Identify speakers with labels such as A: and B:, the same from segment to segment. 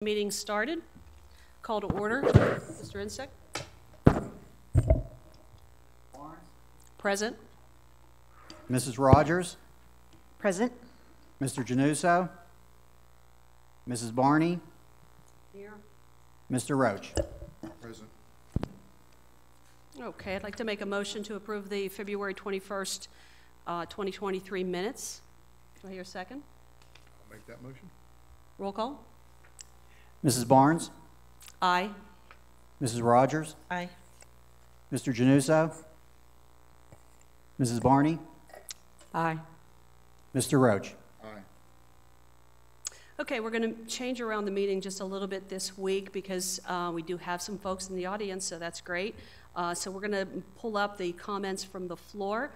A: Meeting started. Call to order. Mr. Insek. Present.
B: Mrs. Rogers.
C: Present.
B: Mr. Januso. Mrs. Barney.
A: Here.
B: Mr. Roach.
D: Present.
A: Okay, I'd like to make a motion to approve the February 21st, 2023 minutes. Do I hear a second?
D: I'll make that motion.
A: Roll call.
B: Mrs. Barnes.
A: Aye.
B: Mrs. Rogers.
C: Aye.
B: Mr. Januso. Mrs. Barney.
C: Aye.
B: Mr. Roach.
D: Aye.
A: Okay, we're going to change around the meeting just a little bit this week because we do have some folks in the audience, so that's great. So we're going to pull up the comments from the floor.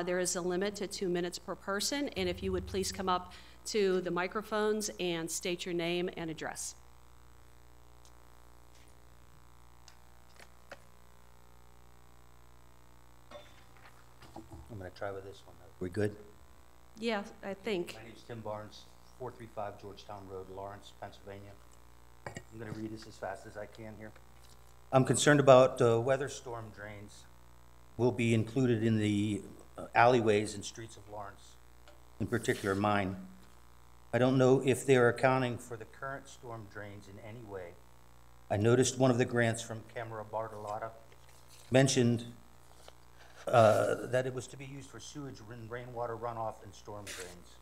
A: There is a limit to 2 minutes per person, and if you would please come up to the microphones and state your name and address.
E: I'm going to try with this one. We good?
A: Yeah, I think.
E: My name's Tim Barnes, 435 Georgetown Road, Lawrence, Pennsylvania. I'm going to read this as fast as I can here. I'm concerned about weather storm drains will be included in the alleyways and streets of Lawrence, in particular mine. I don't know if they're accounting for the current storm drains in any way. I noticed one of the grants from Camera Bartolotta mentioned that it was to be used for sewage and rainwater runoff and storm drains.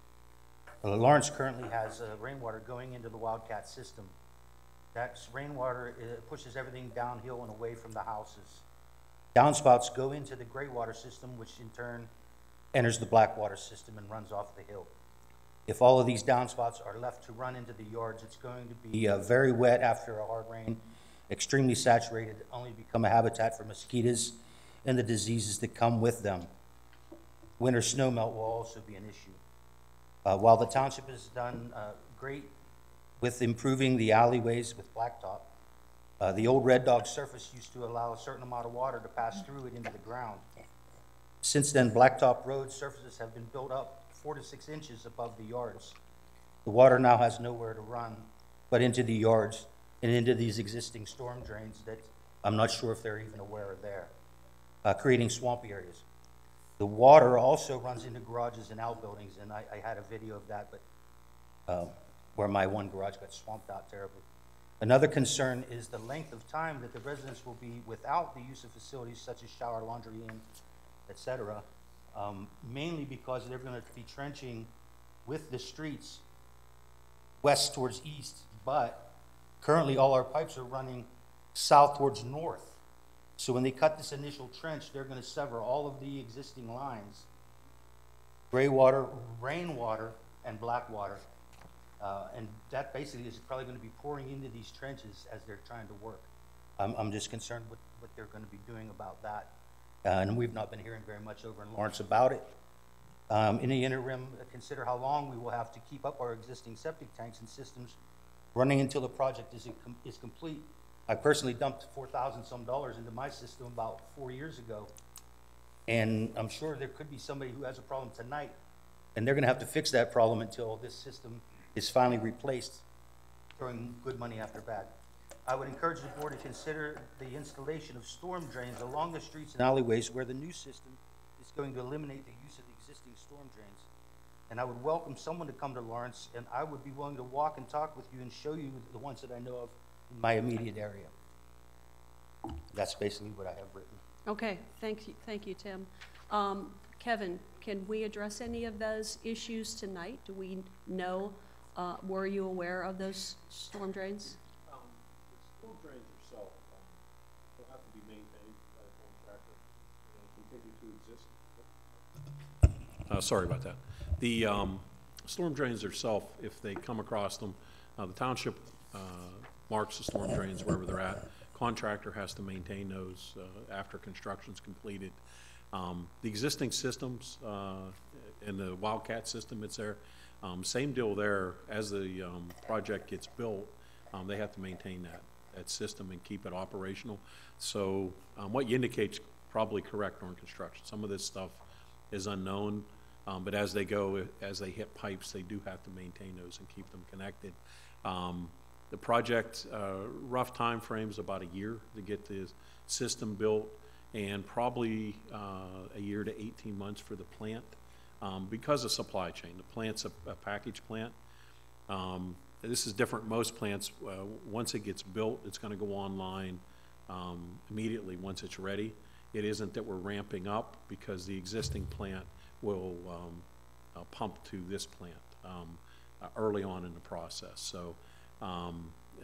E: Lawrence currently has rainwater going into the Wildcat system. That rainwater pushes everything downhill and away from the houses. Downspouts go into the gray water system, which in turn enters the blackwater system and runs off the hill. If all of these downspouts are left to run into the yards, it's going to be very wet after a hard rain, extremely saturated, only become a habitat for mosquitoes and the diseases that come with them. Winter snowmelt will also be an issue. While the township has done great with improving the alleyways with blacktop, the old Red Dog surface used to allow a certain amount of water to pass through it into the ground. Since then, blacktop road surfaces have been built up 4 to 6 inches above the yards. The water now has nowhere to run but into the yards and into these existing storm drains that I'm not sure if they're even aware are there, creating swampy areas. The water also runs into garages and outbuildings, and I had a video of that, but where my one garage got swamped out terribly. Another concern is the length of time that the residents will be without the use of facilities such as shower, laundry, and etc. Mainly because they're going to be trenching with the streets west towards east, but currently all our pipes are running south towards north. So when they cut this initial trench, they're going to sever all of the existing lines, gray water, rainwater, and black water. And that basically is probably going to be pouring into these trenches as they're trying to work. I'm just concerned with what they're going to be doing about that. And we've not been hearing very much over in Lawrence about it. In the interim, consider how long we will have to keep up our existing septic tanks and systems running until the project is complete. I personally dumped $4,000 some into my system about 4 years ago. And I'm sure there could be somebody who has a problem tonight, and they're going to have to fix that problem until this system is finally replaced, throwing good money after bad. I would encourage the board to consider the installation of storm drains along the streets and alleyways where the new system is going to eliminate the use of the existing storm drains. And I would welcome someone to come to Lawrence, and I would be willing to walk and talk with you and show you the ones that I know of in my immediate area. That's basically what I have written.
A: Okay, thank you, Tim. Kevin, can we address any of those issues tonight? Do we know, were you aware of those storm drains?
F: The storm drains themselves will have to be maintained by a contractor and continue to exist.
G: Sorry about that. The storm drains themselves, if they come across them, the township marks the storm drains wherever they're at. Contractor has to maintain those after construction's completed. The existing systems in the Wildcat system, it's there. Same deal there. As the project gets built, they have to maintain that system and keep it operational. So what you indicate's probably correct during construction. Some of this stuff is unknown, but as they hit pipes, they do have to maintain those and keep them connected. The project, rough time frame's about a year to get the system built, and probably a year to 18 months for the plant, because of supply chain. The plant's a package plant. This is different. Most plants, once it gets built, it's going to go online immediately once it's ready. It isn't that we're ramping up, because the existing plant will pump to this plant early on in the process. So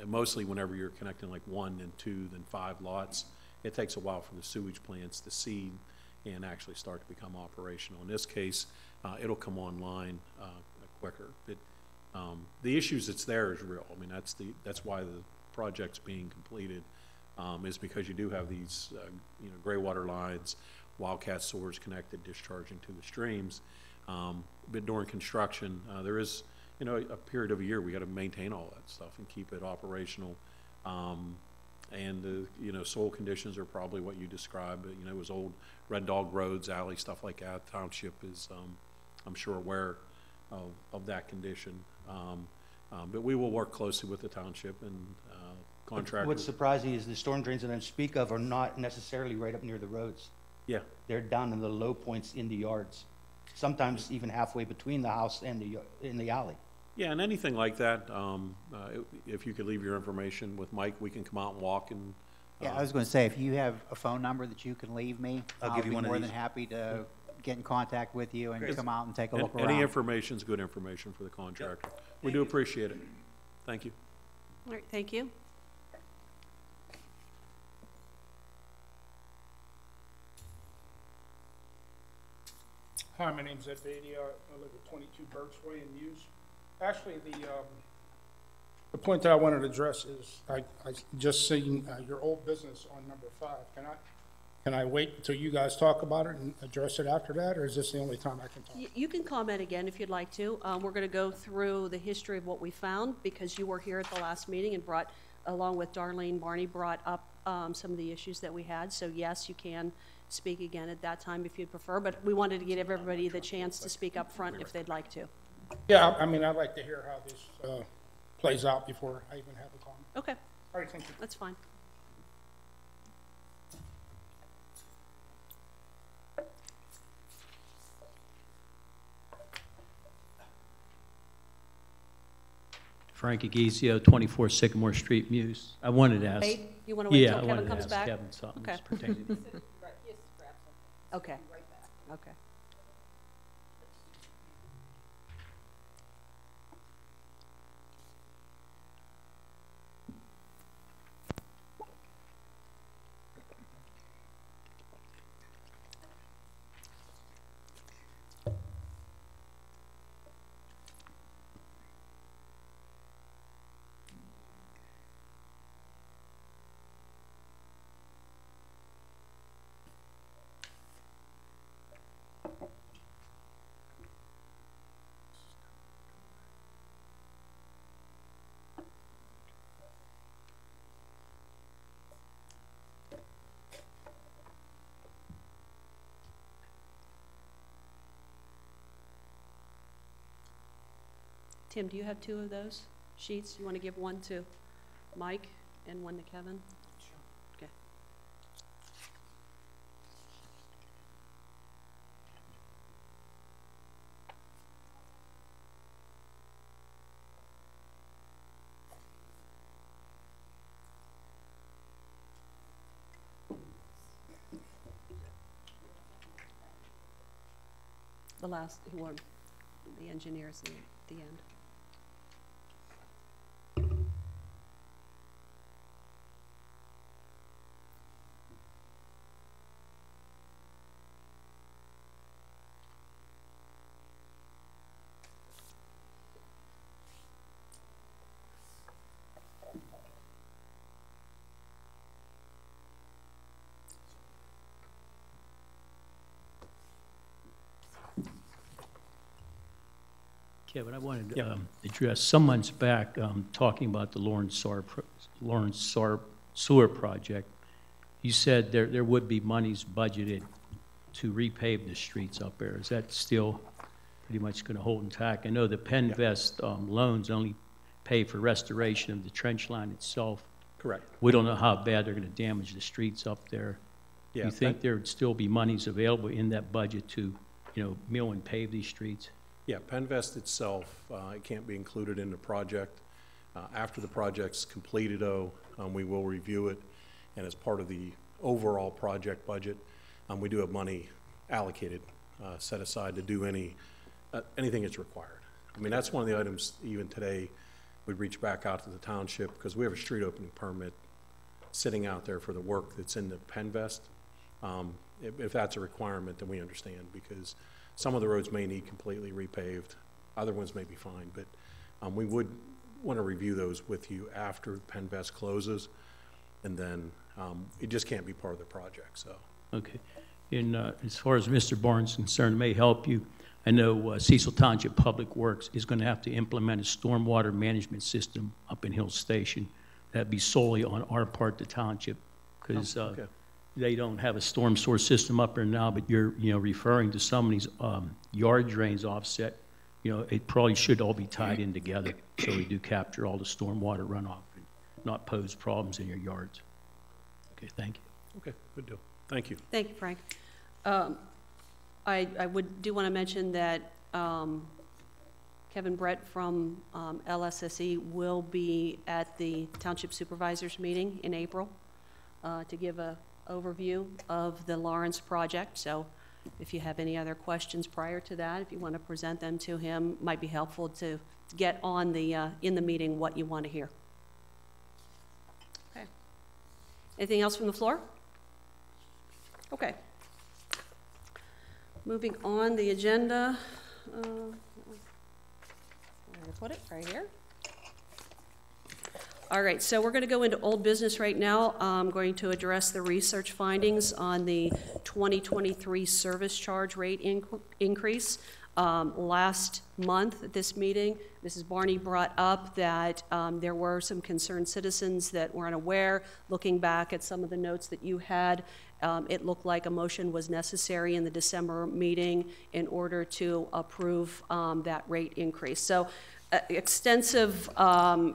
G: mostly whenever you're connecting like 1 and 2, then 5 lots, it takes a while for the sewage plants to seed and actually start to become operational. In this case, it'll come online quicker. The issues that's there is real. I mean, that's why the project's being completed, is because you do have these gray water lines, wildcat sewers connected, discharging to the streams. But during construction, there is a period of a year we got to maintain all that stuff and keep it operational. And soil conditions are probably what you described. It was old red dog roads, alleys, stuff like that. Township is, I'm sure, aware of that condition. But we will work closely with the township and contractors.
E: What's surprising is the storm drains that I speak of are not necessarily right up near the roads.
G: Yeah.
E: They're down in the low points in the yards, sometimes even halfway between the house and the alley.
G: Yeah, and anything like that, if you could leave your information with Mike, we can come out and walk and.
B: Yeah, I was going to say, if you have a phone number that you can leave me,
E: I'll give you one of
B: be more
E: these.
B: than happy to get in contact with you and
G: Great.
B: come out and take a look
G: Any
B: around.
G: information is good information for the contractor. We do appreciate it. Thank you.
A: All right, thank you.
H: Hi, my name's Ed Beatty. I live at 22 Burks Way in Muse. Actually, the point that I wanted to address is I just seen your old business on number 5. Can I wait until you guys talk about it and address it after that, or is this the only time I can talk?
A: You can comment again if you'd like to. We're going to go through the history of what we found, because you were here at the last meeting and brought, along with Darlene, Barney brought up some of the issues that we had. So yes, you can speak again at that time if you'd prefer, but we wanted to give everybody the chance to speak up front if they'd like to.
H: Yeah, I mean, I'd like to hear how this plays out before I even have a comment.
A: Okay,
H: All right, thank you.
A: that's fine.
I: Frank Aguizio, 24 Sycamore Street, Muse. I wanted to ask.
A: Wait, you want to wait
I: Yeah,
A: till
I: I
A: Kevin
I: wanted to
A: comes
I: ask
A: back?
I: Kevin something
A: Okay.
I: pertaining to
A: Okay, okay. Tim, do you have 2 of those sheets? You want to give one to Mike and one to Kevin? Sure. Okay. The last one, the engineers at the end.
I: Kevin, I wanted to address, some months back, talking about the Lawrence Sewer Project, you said there would be monies budgeted to repave the streets up there. Is that still pretty much going to hold intact? I know the Penvest loans only pay for restoration of the trench line itself.
G: Correct.
I: We don't know how bad they're gonna damage the streets up there. Do
G: Yeah,
I: you think there would still be monies available in that budget to, mill and pave these streets?
G: Yeah, Penvest itself, it can't be included in the project. After the project's completed, we will review it, and as part of the overall project budget, we do have money allocated, set aside to do anything that's required. I mean, that's one of the items, even today, we'd reach back out to the township, because we have a street opening permit sitting out there for the work that's in the Penvest. If that's a requirement, then we understand, because some of the roads may need completely repaved, other ones may be fine, but we would want to review those with you after Penvest closes, and then it just can't be part of the project, so.
I: Okay. And as far as Mr. Barnes is concerned, it may help you. I know Cecil Township Public Works is going to have to implement a stormwater management system up in Hill Station. That'd be solely on our part of the township, because
G: Okay.
I: they don't have a storm source system up there now, but you're, referring to some of these yard drains offset. It probably should all be tied in together, so we do capture all the stormwater runoff and not pose problems in your yards. Okay, thank you.
G: Okay, good deal. Thank you.
A: Thank you, Frank. I do want to mention that Kevin Brett from LSSE will be at the Township Supervisors meeting in April to give an overview of the Lawrence project. So if you have any other questions prior to that, if you want to present them to him, might be helpful to get on the in the meeting what you want to hear. Okay. Anything else from the floor? Okay. Moving on the agenda. Where to put it? Right here. All right, so we're going to go into old business right now. I'm going to address the research findings on the 2023 service charge rate increase. Last month at this meeting, Mrs. Barney brought up that there were some concerned citizens that were unaware. Looking back at some of the notes that you had, it looked like a motion was necessary in the December meeting in order to approve that rate increase. So extensive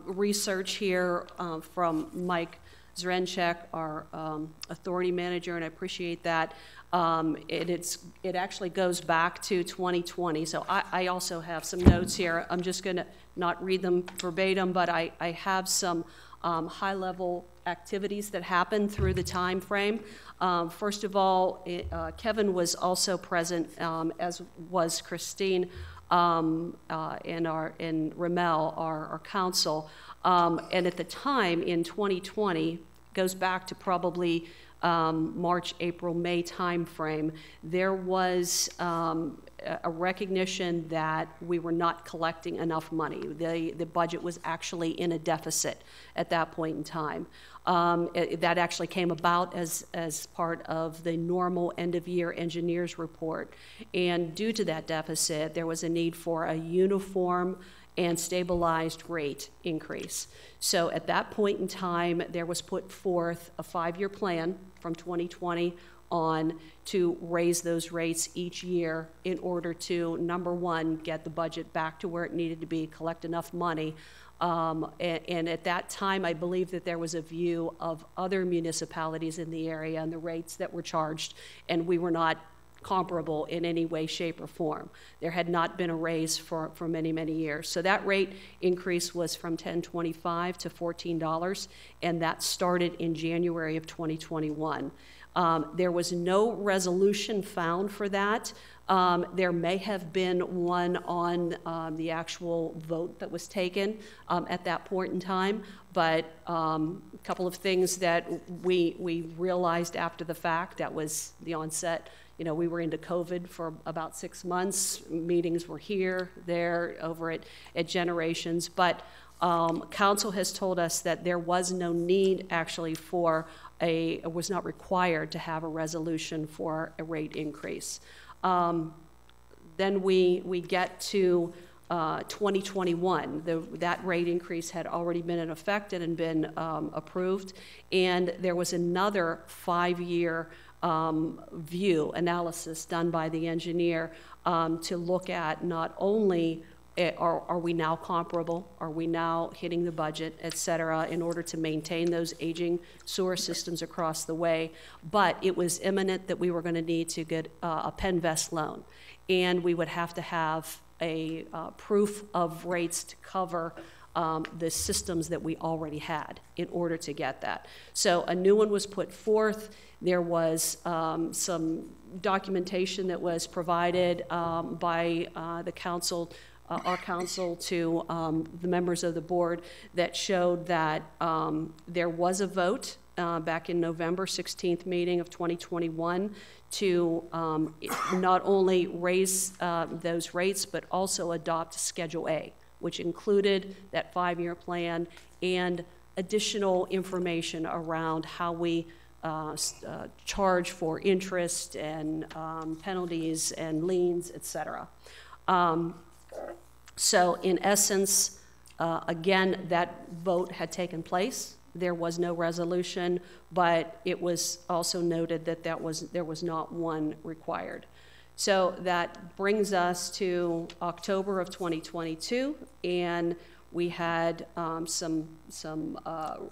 A: research here from Mike Zrenchek, our authority manager, and I appreciate that. It actually goes back to 2020, so I also have some notes here. I'm just going to not read them verbatim, but I have some high-level activities that happened through the time frame. First of all, Kevin was also present, as was Christine, and Ramel, our counsel. And at the time in 2020, goes back to probably March, April, May timeframe, there was a recognition that we were not collecting enough money. The budget was actually in a deficit at that point in time. That actually came about as part of the normal end-of-year engineers report. And due to that deficit, there was a need for a uniform and stabilized rate increase. So at that point in time, there was put forth a 5-year plan from 2020 on to raise those rates each year in order to, number one, get the budget back to where it needed to be, collect enough money. And at that time, I believe that there was a view of other municipalities in the area and the rates that were charged, and we were not comparable in any way, shape, or form. There had not been a raise for many, many years. So that rate increase was from $10.25 to $14, and that started in January of 2021. There was no resolution found for that. There may have been one on the actual vote that was taken at that point in time, but a couple of things that we realized after the fact, that was the onset. You know, we were into COVID for about 6 months. Meetings were here, there, over at Generations. But council has told us that there was no need actually for it was not required to have a resolution for a rate increase. Then we get to 2021. That rate increase had already been in effect and had been approved. And there was another 5-year analysis done by the engineer to look at not only are we now comparable? Are we now hitting the budget, et cetera, in order to maintain those aging sewer systems across the way? But it was imminent that we were going to need to get a PennVest loan, and we would have to have a proof of rates to cover the systems that we already had in order to get that. So a new one was put forth. There was some documentation that was provided by the council, our council, to the members of the board that showed that there was a vote back in November 16th meeting of 2021 to not only raise those rates, but also adopt Schedule A, which included that 5-year plan and additional information around how we charge for interest and penalties and liens, et cetera. So in essence, again, that vote had taken place. There was no resolution, but it was also noted that there was not one required. So that brings us to October of 2022, and we had some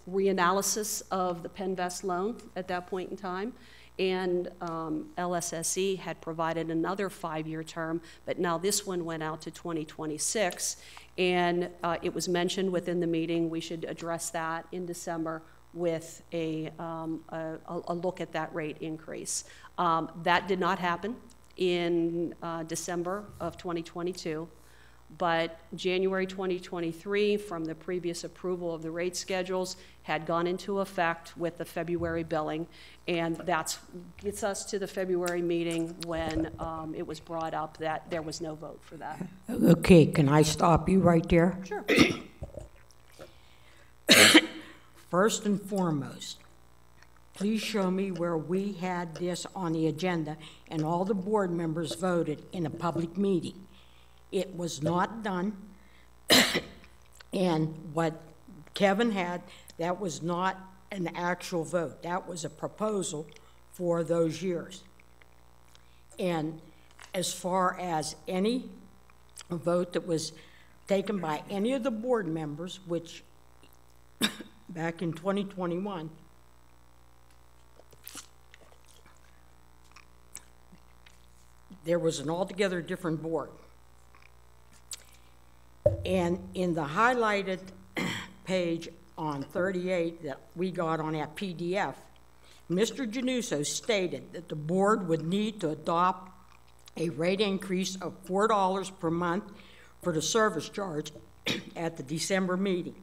A: reanalysis of the PennVest loan at that point in time, and LSSE had provided another 5-year term, but now this one went out to 2026, and it was mentioned within the meeting we should address that in December with a look at that rate increase. That did not happen in December of 2022, but January 2023, from the previous approval of the rate schedules, had gone into effect with the February billing, and that gets us to the February meeting when it was brought up that there was no vote for that.
J: Okay, can I stop you right there?
A: Sure.
J: First and foremost, please show me where we had this on the agenda and all the board members voted in a public meeting. It was not done, and what Kevin had, that was not an actual vote. That was a proposal for those years. And as far as any vote that was taken by any of the board members, which back in 2021, there was an altogether different board. And in the highlighted page on 38 that we got on that PDF, Mr. Januso stated that the board would need to adopt a rate increase of $4 per month for the service charge at the December meeting.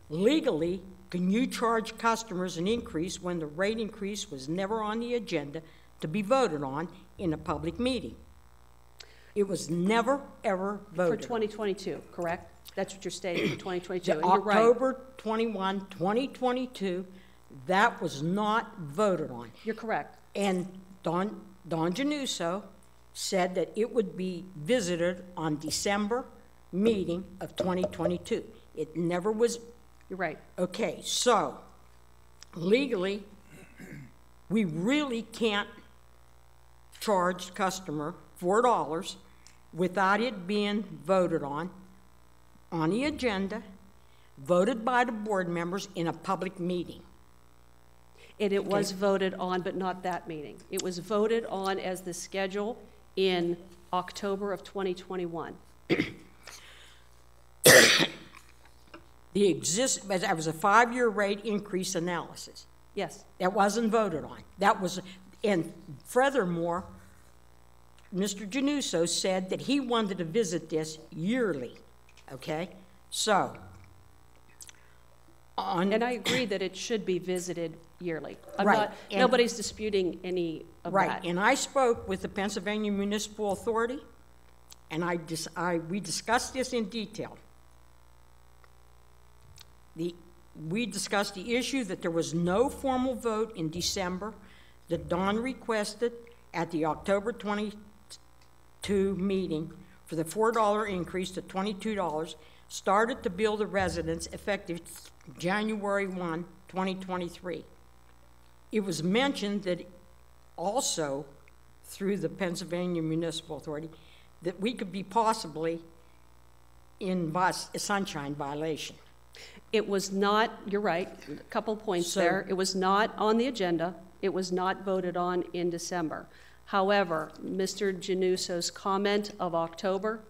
J: Legally, can you charge customers an increase when the rate increase was never on the agenda to be voted on in a public meeting? It was never, ever voted
A: For 2022, correct? That's what you're stating, for 2022, and
J: on.
A: you're right.
J: October 21, 2022, that was not voted on.
A: You're correct.
J: And Don Januso said that it would be visited on December meeting of 2022. It never was.
A: You're right.
J: Okay, so legally, we really can't charge customer $4 without it being voted on the agenda, voted by the board members in a public meeting.
A: And it was voted on, but not that meeting. It was voted on as the schedule in October of 2021.
J: That was a 5-year rate increase analysis.
A: Yes.
J: That wasn't voted on. That was, and furthermore, Mr. Januso said that he wanted to visit this yearly, okay? So,
A: And I agree that it should be visited yearly.
J: Right, and-
A: Nobody's disputing any of
J: right,
A: that.
J: and I spoke with the Pennsylvania Municipal Authority, and we discussed this in detail. We discussed the issue that there was no formal vote in December that Don requested at the October 22 meeting for the $4 increase to $22, started to bill the residents effective January 1, 2023. It was mentioned that also through the Pennsylvania Municipal Authority that we could be possibly in sunshine violation.
A: It was not, you're right, a couple points
J: So-
A: there. It was not on the agenda. It was not voted on in December. However, Mr. Januso's comment of October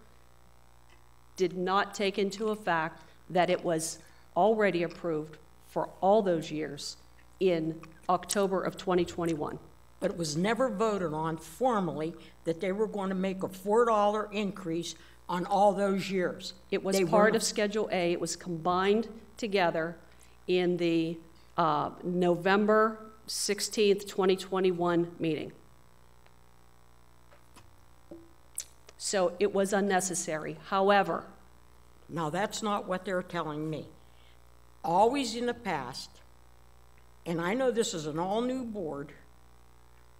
A: did not take into effect that it was already approved for all those years in October of 2021.
J: But it was never voted on formally that they were going to make a $4 increase on all those years.
A: It was
J: They were
A: part
J: not-
A: of Schedule A. It was combined together in the November 16th, 2021 meeting. So it was unnecessary. However,
J: Now, that's not what they're telling me. Always in the past, and I know this is an all-new board,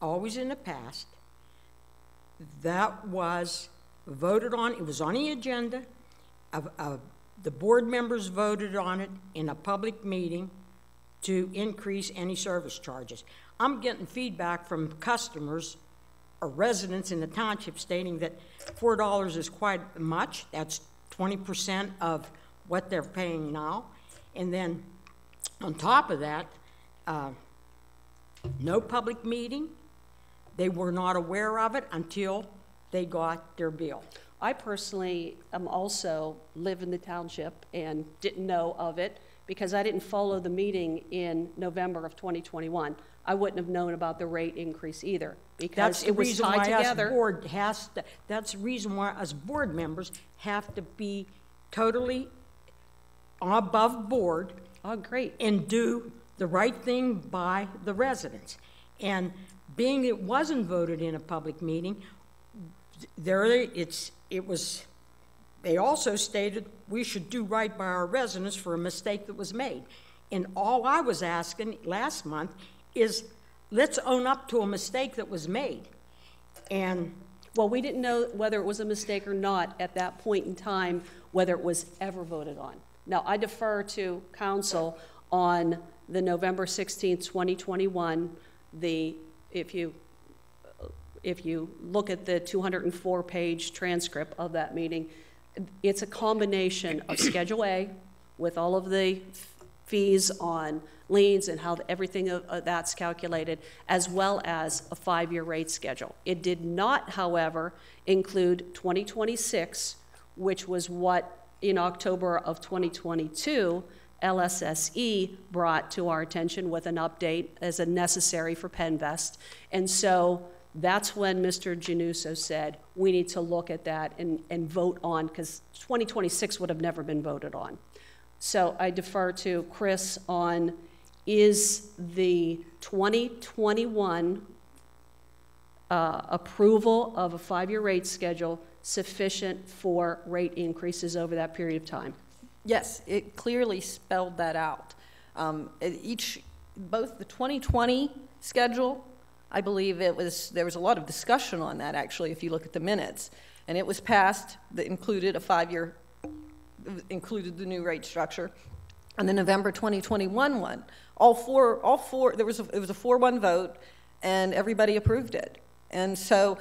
J: always in the past, that was voted on, it was on the agenda, the board members voted on it in a public meeting to increase any service charges. I'm getting feedback from customers or residents in the township stating that $4 is quite much. That's 20% of what they're paying now. And then on top of that, no public meeting. They were not aware of it until they got their bill.
A: I personally am also live in the township and didn't know of it because I didn't follow the meeting in November of 2021. I wouldn't have known about the rate increase either because it was tied together.
J: That's the reason why us board members have to be totally above board.
A: Oh, great.
J: And do the right thing by the residents. And being it wasn't voted in a public meeting, they also stated we should do right by our residents for a mistake that was made. And all I was asking last month is, let's own up to a mistake that was made. And
A: Well, we didn't know whether it was a mistake or not at that point in time, whether it was ever voted on. Now, I defer to council on the November 16th, 2021, if you look at the 204-page transcript of that meeting, it's a combination of Schedule A with all of the fees on liens and how everything of that's calculated, as well as a 5-year rate schedule. It did not, however, include 2026, which was what in October of 2022, LSSE brought to our attention with an update as a necessary for Penvest. And so that's when Mr. Januso said, we need to look at that and vote on, because 2026 would have never been voted on. So I defer to Chris on, is the 2021 approval of a 5-year rate schedule sufficient for rate increases over that period of time?
K: Yes, it clearly spelled that out. Both the 2020 schedule, I believe there was a lot of discussion on that, actually, if you look at the minutes. And it was passed that included a 5-year, included the new rate structure. And the November 2021 one, all four, it was a 4-1 vote, and everybody approved it. And so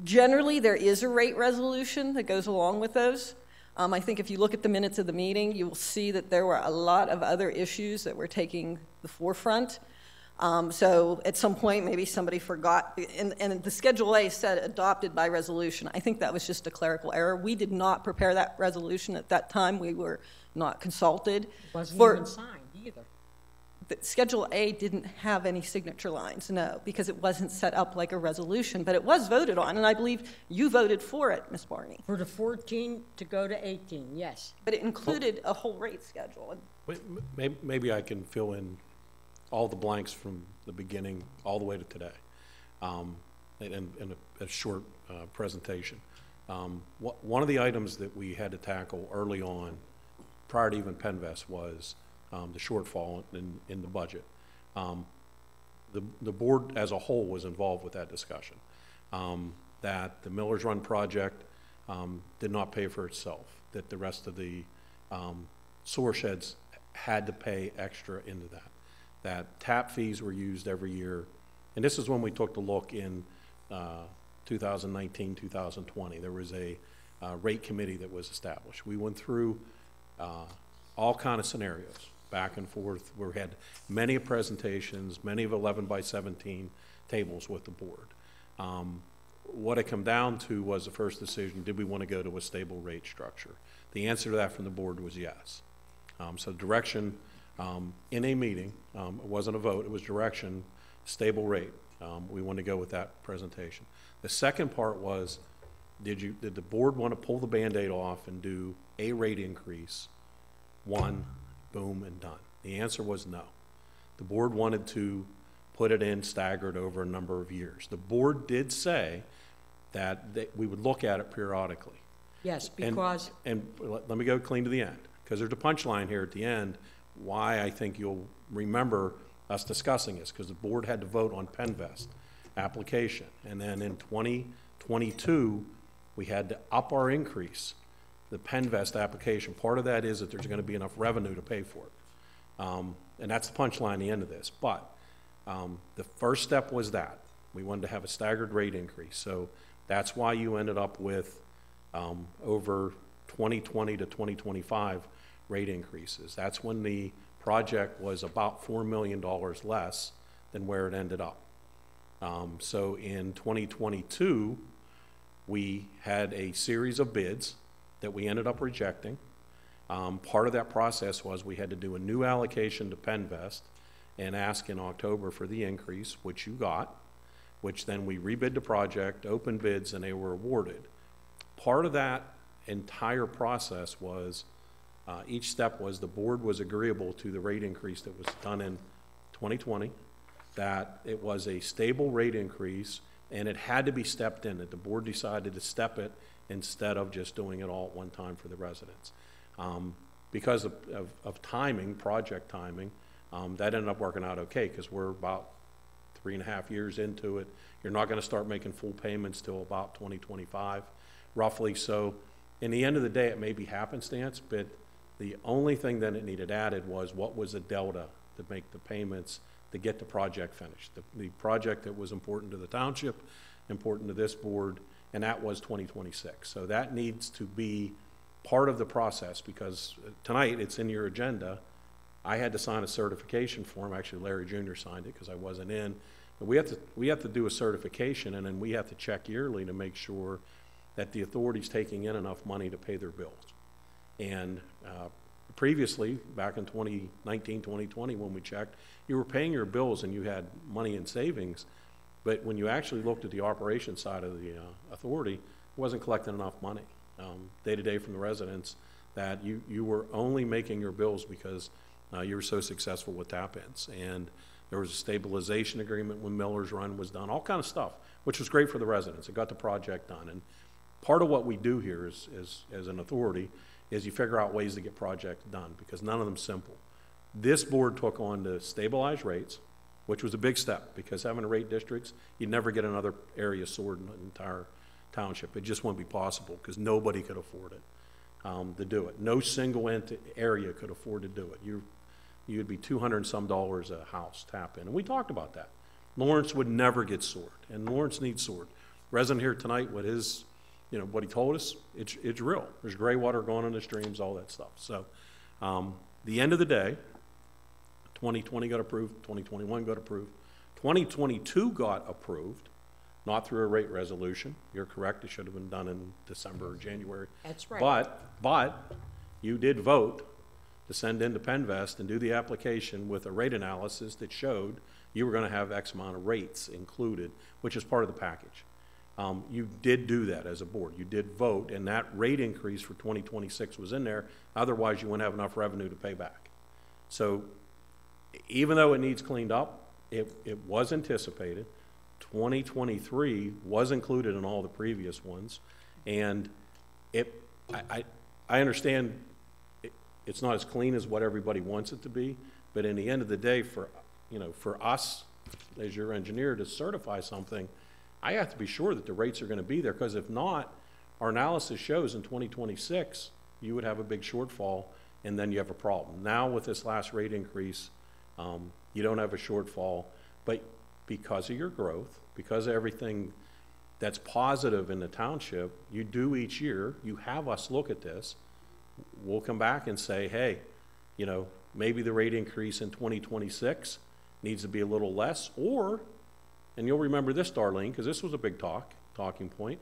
K: generally, there is a rate resolution that goes along with those. I think if you look at the minutes of the meeting, you will see that there were a lot of other issues that were taking the forefront. So at some point, maybe somebody forgot, and the Schedule A said adopted by resolution. I think that was just a clerical error. We did not prepare that resolution at that time. We were not consulted.
J: it wasn't even signed either.
K: The Schedule A didn't have any signature lines, no, because it wasn't set up like a resolution, but it was voted on, and I believe you voted for it, Ms. Barney.
J: For the 14 to go to 18, yes.
K: But it included a whole rate schedule.
G: Maybe I can fill in all the blanks from the beginning all the way to today in a short presentation. One of the items that we had to tackle early on, prior to even Penvest, was the shortfall in the budget. The board as a whole was involved with that discussion, that the Miller's Run project did not pay for itself, that the rest of the sewer sheds had to pay extra into that tap fees were used every year. And this is when we took the look in 2019, 2020. There was a rate committee that was established. We went through all kind of scenarios, back and forth. We had many presentations, many of 11 by 17 tables with the board. What it came down to was the first decision: did we want to go to a stable rate structure? The answer to that from the board was yes. So direction in a meeting, it wasn't a vote, it was direction, stable rate. We wanted to go with that presentation. The second part was, did the board want to pull the Band-Aid off and do a rate increase, one, boom, and done? The answer was no. The board wanted to put it in staggered over a number of years. The board did say that we would look at it periodically.
J: Yes, because,
G: And let me go clean to the end, because there's a punchline here at the end, why I think you'll remember us discussing this, because the board had to vote on Penvest application. And then in 2022, we had to up our increase, the Penvest application. Part of that is that there's going to be enough revenue to pay for it. And that's the punchline at the end of this. But the first step was that. We wanted to have a staggered rate increase. So that's why you ended up with over 2020 to 2025 rate increases. That's when the project was about $4 million less than where it ended up. So in 2022, we had a series of bids that we ended up rejecting. Part of that process was we had to do a new allocation to Penvest and ask in October for the increase, which you got, which then we rebid the project, opened bids, and they were awarded. Part of that entire process was, each step was the board was agreeable to the rate increase that was done in 2020, that it was a stable rate increase, and it had to be stepped in, that the board decided to step it instead of just doing it all at one time for the residents. Because of timing, project timing, that ended up working out okay, because we're about 3.5 years into it. You're not going to start making full payments till about 2025, roughly. So in the end of the day, it may be happenstance, but the only thing that it needed added was what was the delta to make the payments to get the project finished. The project that was important to the township, important to this board, and that was 2026. So that needs to be part of the process, because tonight it's in your agenda. I had to sign a certification form. Actually, Larry Jr. signed it because I wasn't in. But we have to do a certification, and then we have to check yearly to make sure that the authority's taking in enough money to pay their bills. And previously, back in 2019, 2020, when we checked, you were paying your bills and you had money in savings. But when you actually looked at the operation side of the authority, it wasn't collecting enough money day to day from the residents, that you were only making your bills because you were so successful with tap-ins. And there was a stabilization agreement when Miller's Run was done, all kind of stuff, which was great for the residents. It got the project done. And part of what we do here is as an authority is you figure out ways to get projects done, because none of them simple. This board took on to stabilize rates, which was a big step, because having rate districts, you'd never get another area soared in the entire township. It just wouldn't be possible, because nobody could afford it to do it. No single area could afford to do it. You'd be $200 and some a house tap in, and we talked about that. Lawrence would never get soared, and Lawrence needs soared. Resident here tonight, what his, what he told us, it's real. There's gray water going in the streams, all that stuff. So, the end of the day, 2020 got approved, 2021 got approved, 2022 got approved, not through a rate resolution. You're correct, it should have been done in December or January.
J: That's right.
G: But you did vote to send into Penvest and do the application with a rate analysis that showed you were going to have X amount of rates included, which is part of the package. You did do that as a board. You did vote, and that rate increase for 2026 was in there. Otherwise, you wouldn't have enough revenue to pay back. So even though it needs cleaned up, it was anticipated. 2023 was included in all the previous ones, and I understand it's not as clean as what everybody wants it to be, but in the end of the day, for us as your engineer to certify something, I have to be sure that the rates are going to be there, because if not, our analysis shows in 2026 you would have a big shortfall, and then you have a problem. Now with this last rate increase, you don't have a shortfall, but because of your growth, because of everything that's positive in the township, you do each year, you have us look at this. We'll come back and say, hey, you know, maybe the rate increase in 2026 needs to be a little less, or, and you'll remember this, Darlene, because this was a big talking point,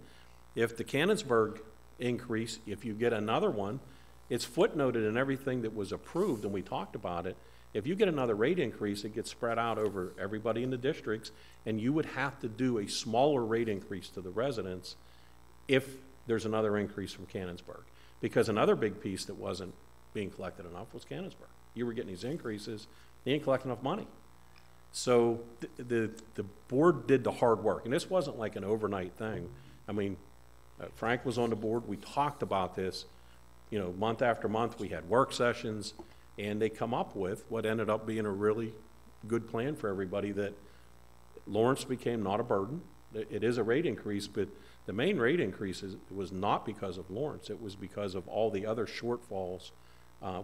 G: if the Canonsburg increase, if you get another one, it's footnoted in everything that was approved, and we talked about it. If you get another rate increase, it gets spread out over everybody in the districts, and you would have to do a smaller rate increase to the residents if there's another increase from Canonsburg. Because another big piece that wasn't being collected enough was Canonsburg. You were getting these increases, they didn't collect enough money. So the board did the hard work, and this wasn't like an overnight thing. I mean, Frank was on the board, we talked about this, you know, month after month, we had work sessions, and they come up with what ended up being a really good plan for everybody, that Lawrence became not a burden. It is a rate increase, but the main rate increase was not because of Lawrence, it was because of all the other shortfalls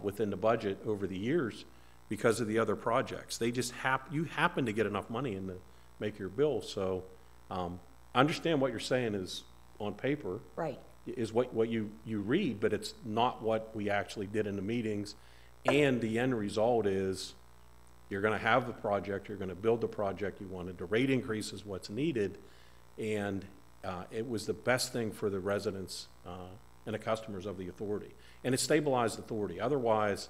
G: within the budget over the years because of the other projects. They just you happen to get enough money in to make your bill. So I understand what you're saying is on paper.
J: Right.
G: Is what you read, but it's not what we actually did in the meetings. And the end result is you're going to have the project, you're going to build the project you wanted. The rate increase is what's needed, and it was the best thing for the residents and the customers of the authority. And it stabilized the authority. Otherwise,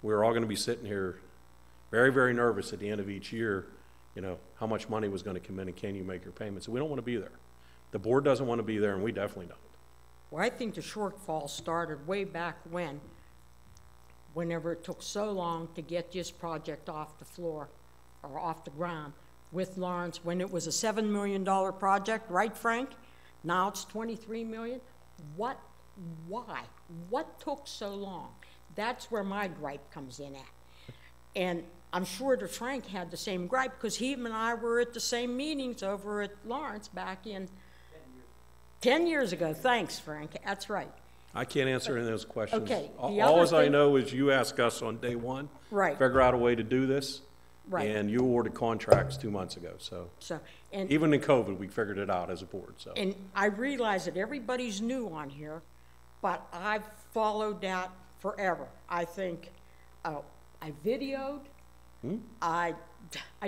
G: we're all going to be sitting here very, very nervous at the end of each year, you know, how much money was going to come in and can you make your payments. So we don't want to be there. The board doesn't want to be there, and we definitely don't.
J: Well, I think the shortfall started way back whenever it took so long to get this project off the floor or off the ground with Lawrence, when it was a $7 million project, right, Frank? Now it's $23 million. Why? What took so long? That's where my gripe comes in at. And I'm sure that Frank had the same gripe, because him and I were at the same meetings over at Lawrence back in 10 years ago. Thanks, Frank. That's right.
G: I can't answer any of those questions.
J: Okay.
G: All I know is you ask us on day one,
J: right,
G: figure out a way to do this,
J: right,
G: and you awarded contracts 2 months ago. So and even in COVID, we figured it out as a board. So,
J: and I realize that everybody's new on here, but I've followed that forever. I think I videoed. I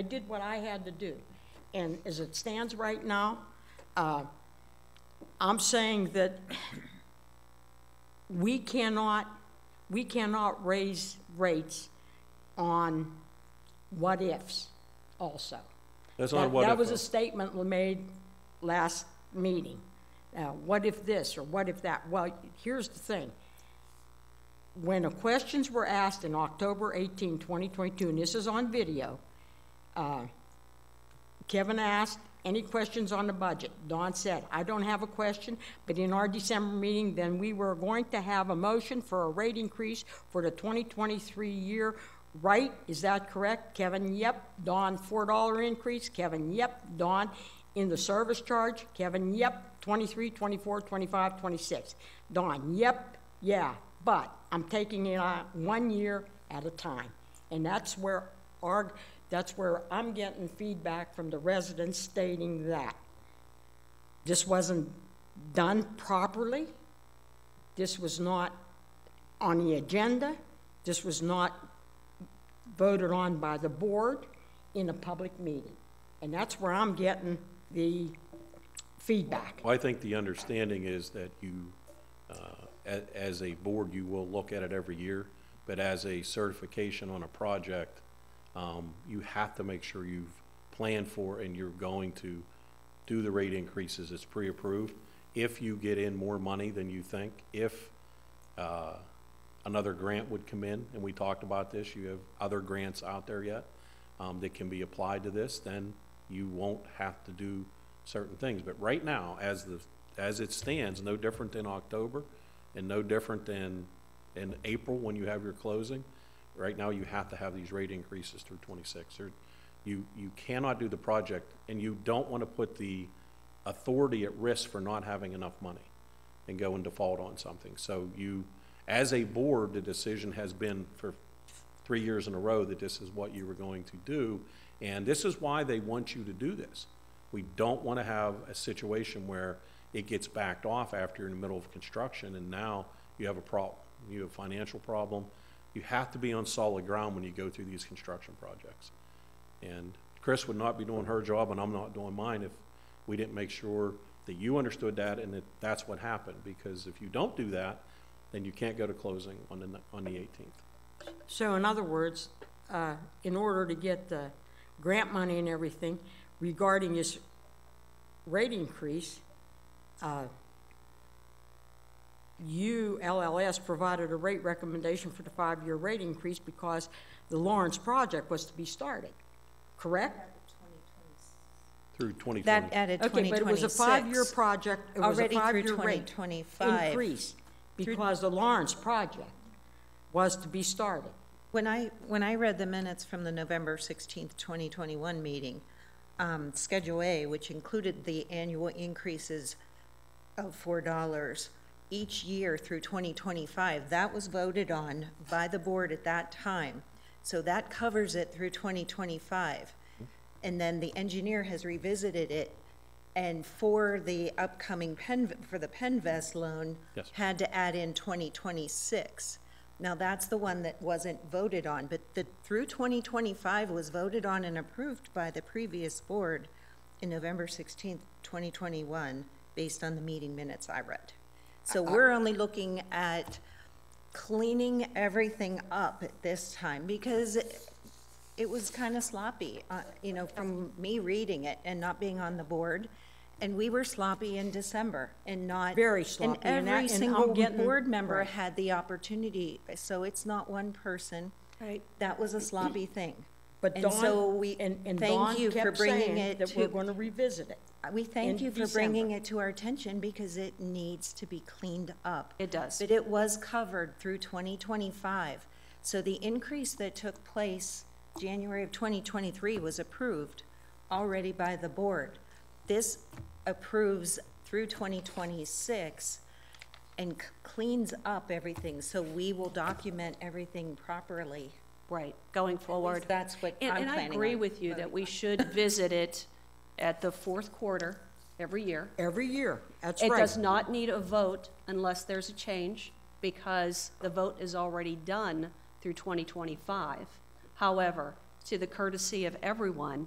J: did what I had to do, and as it stands right now, I'm saying that we cannot raise rates on what ifs also.
G: That's not what if.
J: That was a statement made last meeting. What if this or what if that? Well, here's the thing. When the questions were asked in October 18, 2022, and this is on video, Kevin asked, any questions on the budget? Don said, I don't have a question, but in our December meeting, then we were going to have a motion for a rate increase for the 2023 year, right? Is that correct? Kevin, yep. Don, $4 increase. Kevin, yep. Don, in the service charge. Kevin, yep. 23, 24, 25, 26. Don, yep, yeah, but I'm taking it on 1 year at a time. And that's where I'm getting feedback from the residents stating that this wasn't done properly, this was not on the agenda, this was not voted on by the board in a public meeting. And that's where I'm getting the feedback.
G: Well, I think the understanding is that you, as a board, you will look at it every year, but as a certification on a project, you have to make sure you've planned for and you're going to do the rate increases as pre-approved. If you get in more money than you think, if another grant would come in, and we talked about this, you have other grants out there yet that can be applied to this, then you won't have to do certain things. But right now, as it stands, no different than October and no different than in April when you have your closing, right now you have to have these rate increases through 26. You cannot do the project, and you don't want to put the authority at risk for not having enough money and go in default on something. So you, as a board, the decision has been for 3 years in a row that this is what you were going to do, and this is why they want you to do this. We don't want to have a situation where it gets backed off after you're in the middle of construction, and now you have a problem. You have a financial problem. You have to be on solid ground when you go through these construction projects. And Chris would not be doing her job, and I'm not doing mine, if we didn't make sure that you understood that and that that's what happened. Because if you don't do that, then you can't go to closing on the 18th.
J: So in other words, in order to get the grant money and everything regarding this rate increase, you, LLS, provided a rate recommendation for the 5-year rate increase because the Lawrence project was to be started, correct?
G: Through 2020.
C: That added
J: Okay, but it was a 5-year
C: 2026.
J: project, it was a
C: Already through
J: 5-year rate
C: 2025.
J: increase because the Lawrence project was to be started.
C: When I read the minutes from the November 16th, 2021 meeting, Schedule A, which included the annual increases of $4 each year through 2025, that was voted on by the board at that time. So that covers it through 2025. And then the engineer has revisited it, and for the upcoming for the Penvest loan,
G: Yes.
C: had to add in 2026. Now, that's the one that wasn't voted on, but the through 2025 was voted on and approved by the previous board in November 16th, 2021, based on the meeting minutes I read. So we're only looking at cleaning everything up at this time, because it was kind of sloppy, you know, from me reading it and not being on the board. And we were sloppy in December and not.
J: Very sloppy,
C: And
J: and
C: every
J: I'm
C: single
J: getting-
C: board member
J: right.
C: had the opportunity, so it's not one person.
A: Right.
C: That was a sloppy thing.
J: But
C: And
J: Dawn,
C: so we
J: and
C: thank
J: Dawn
C: you for
J: kept
C: bringing
J: saying
C: it
J: that we're
C: to,
J: going to revisit it.
C: we thank
J: in
C: you for bringing
J: December.
C: it to our attention, because it needs to be cleaned up.
A: It does.
C: But it was covered through 2025. So the increase that took place January of 2023 was approved already by the board. This approves through 2026 and cleans up everything, so we will document everything properly.
A: Right, going forward.
C: That's what I'm
A: And I
C: planning
A: agree
C: on
A: with you that
C: voting
A: we should visit it at the fourth quarter every year.
J: Every year, that's
A: It
J: right.
A: does not need a vote unless there's a change, because the vote is already done through 2025. However, to the courtesy of everyone,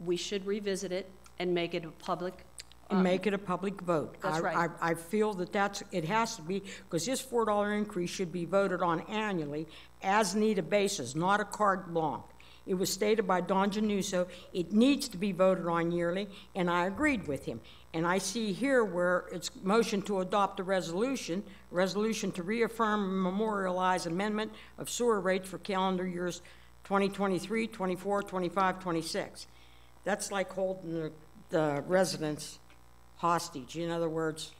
A: we should revisit it and make it a public.
J: And make it a public vote.
A: That's right.
J: I feel that it has to be, because this $4 increase should be voted on annually as needed basis, not a carte blanche. It was stated by Don Januso, it needs to be voted on yearly, and I agreed with him. And I see here where it's motion to adopt a resolution to reaffirm and memorialize amendment of sewer rates for calendar years 2023, 24, 25, 26. That's like holding the residents hostage. In other words,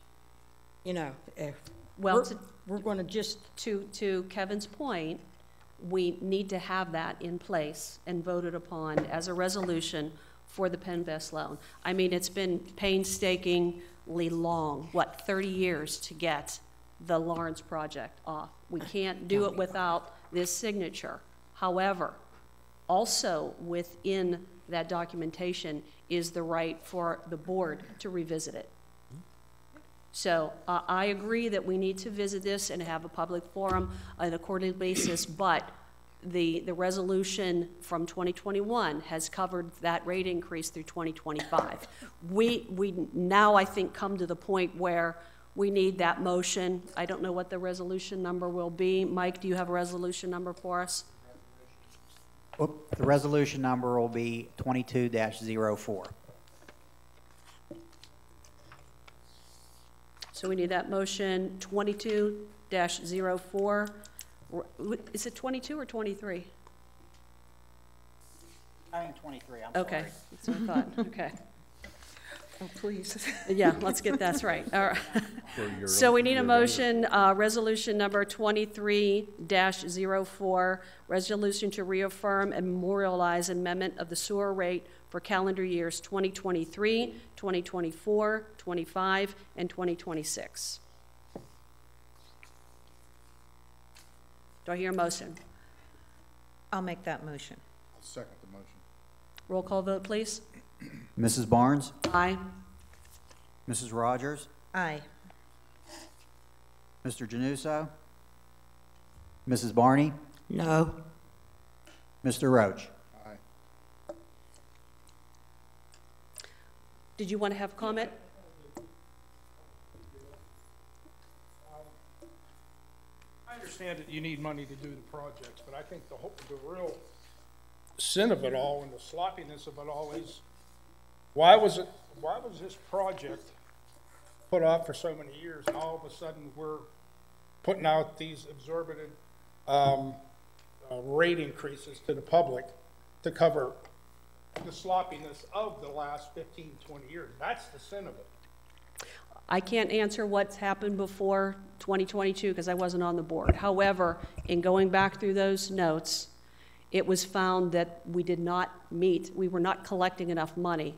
J: you know, if
A: Well,
J: we're going to just,
A: To Kevin's point, we need to have that in place and voted upon as a resolution for the Penvest loan. I mean, it's been painstakingly long, 30 years to get the Lawrence project off. We can't do it without this signature. However, also within that documentation is the right for the board to revisit it. So I agree that we need to visit this and have a public forum on a quarterly basis, but the resolution from 2021 has covered that rate increase through 2025. We now, I think, come to the point where we need that motion. I don't know what the resolution number will be. Mike, do you have a resolution number for us?
B: The resolution number will be 22-04.
A: So we need that motion 22-04. Is it 22 or 23?
B: I think 23, I'm
A: Okay,
B: sorry.
A: that's what I thought, okay.
C: Oh, please.
A: Yeah, let's get that right. All right. So we need a motion, resolution number 23-04, resolution to reaffirm and memorialize amendment of the sewer rate for calendar years 2023, 2024, 25, and 2026. Do I hear a motion?
C: I'll make that motion.
D: I'll second the motion.
A: Roll call vote, please.
B: Mrs. Barnes?
A: Aye.
B: Mrs. Rogers?
C: Aye.
B: Mr. Januso? Mrs. Barney?
J: No.
B: Mr. Roach?
D: Aye.
A: Did you want to have comment?
H: I understand that you need money to do the projects, but I think the real sin of it all and the sloppiness of it all is, why was this project put off for so many years, and all of a sudden we're putting out these exorbitant rate increases to the public to cover the sloppiness of the last 15, 20 years? That's the sin of it.
A: I can't answer what's happened before 2022 because I wasn't on the board. However, in going back through those notes, it was found that we were not collecting enough money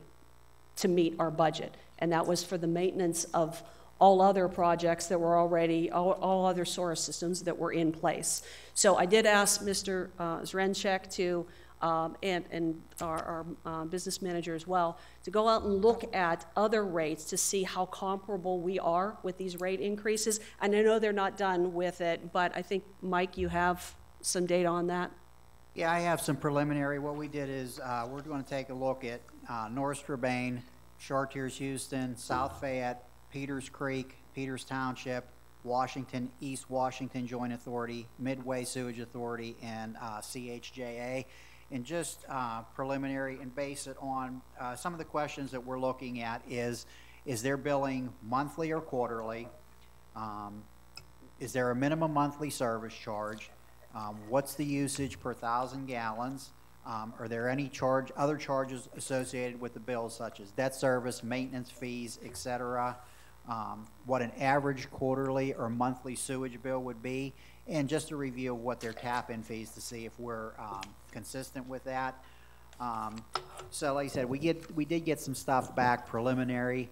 A: to meet our budget. And that was for the maintenance of all other projects that were already, all other source systems that were in place. So I did ask Mr. Zrenchek to, and our business manager as well, to go out and look at other rates to see how comparable we are with these rate increases. And I know they're not done with it, but I think, Mike, you have some data on that?
B: Yeah, I have some preliminary. What we did is we're going to take a look at North Strabane, Chartiers Houston, South Fayette, Peters Creek, Peters Township, Washington, East Washington Joint Authority, Midway Sewage Authority, and CHJA. And just preliminary, and base it on some of the questions that we're looking at is their billing monthly or quarterly? Is there a minimum monthly service charge? What's the usage per 1,000 gallons? Are there any other charges associated with the bills, such as debt service, maintenance fees, etc.? What an average quarterly or monthly sewage bill would be, and just to review what their tap-in fees to see if we're consistent with that. So like I said, we did get some stuff back preliminary.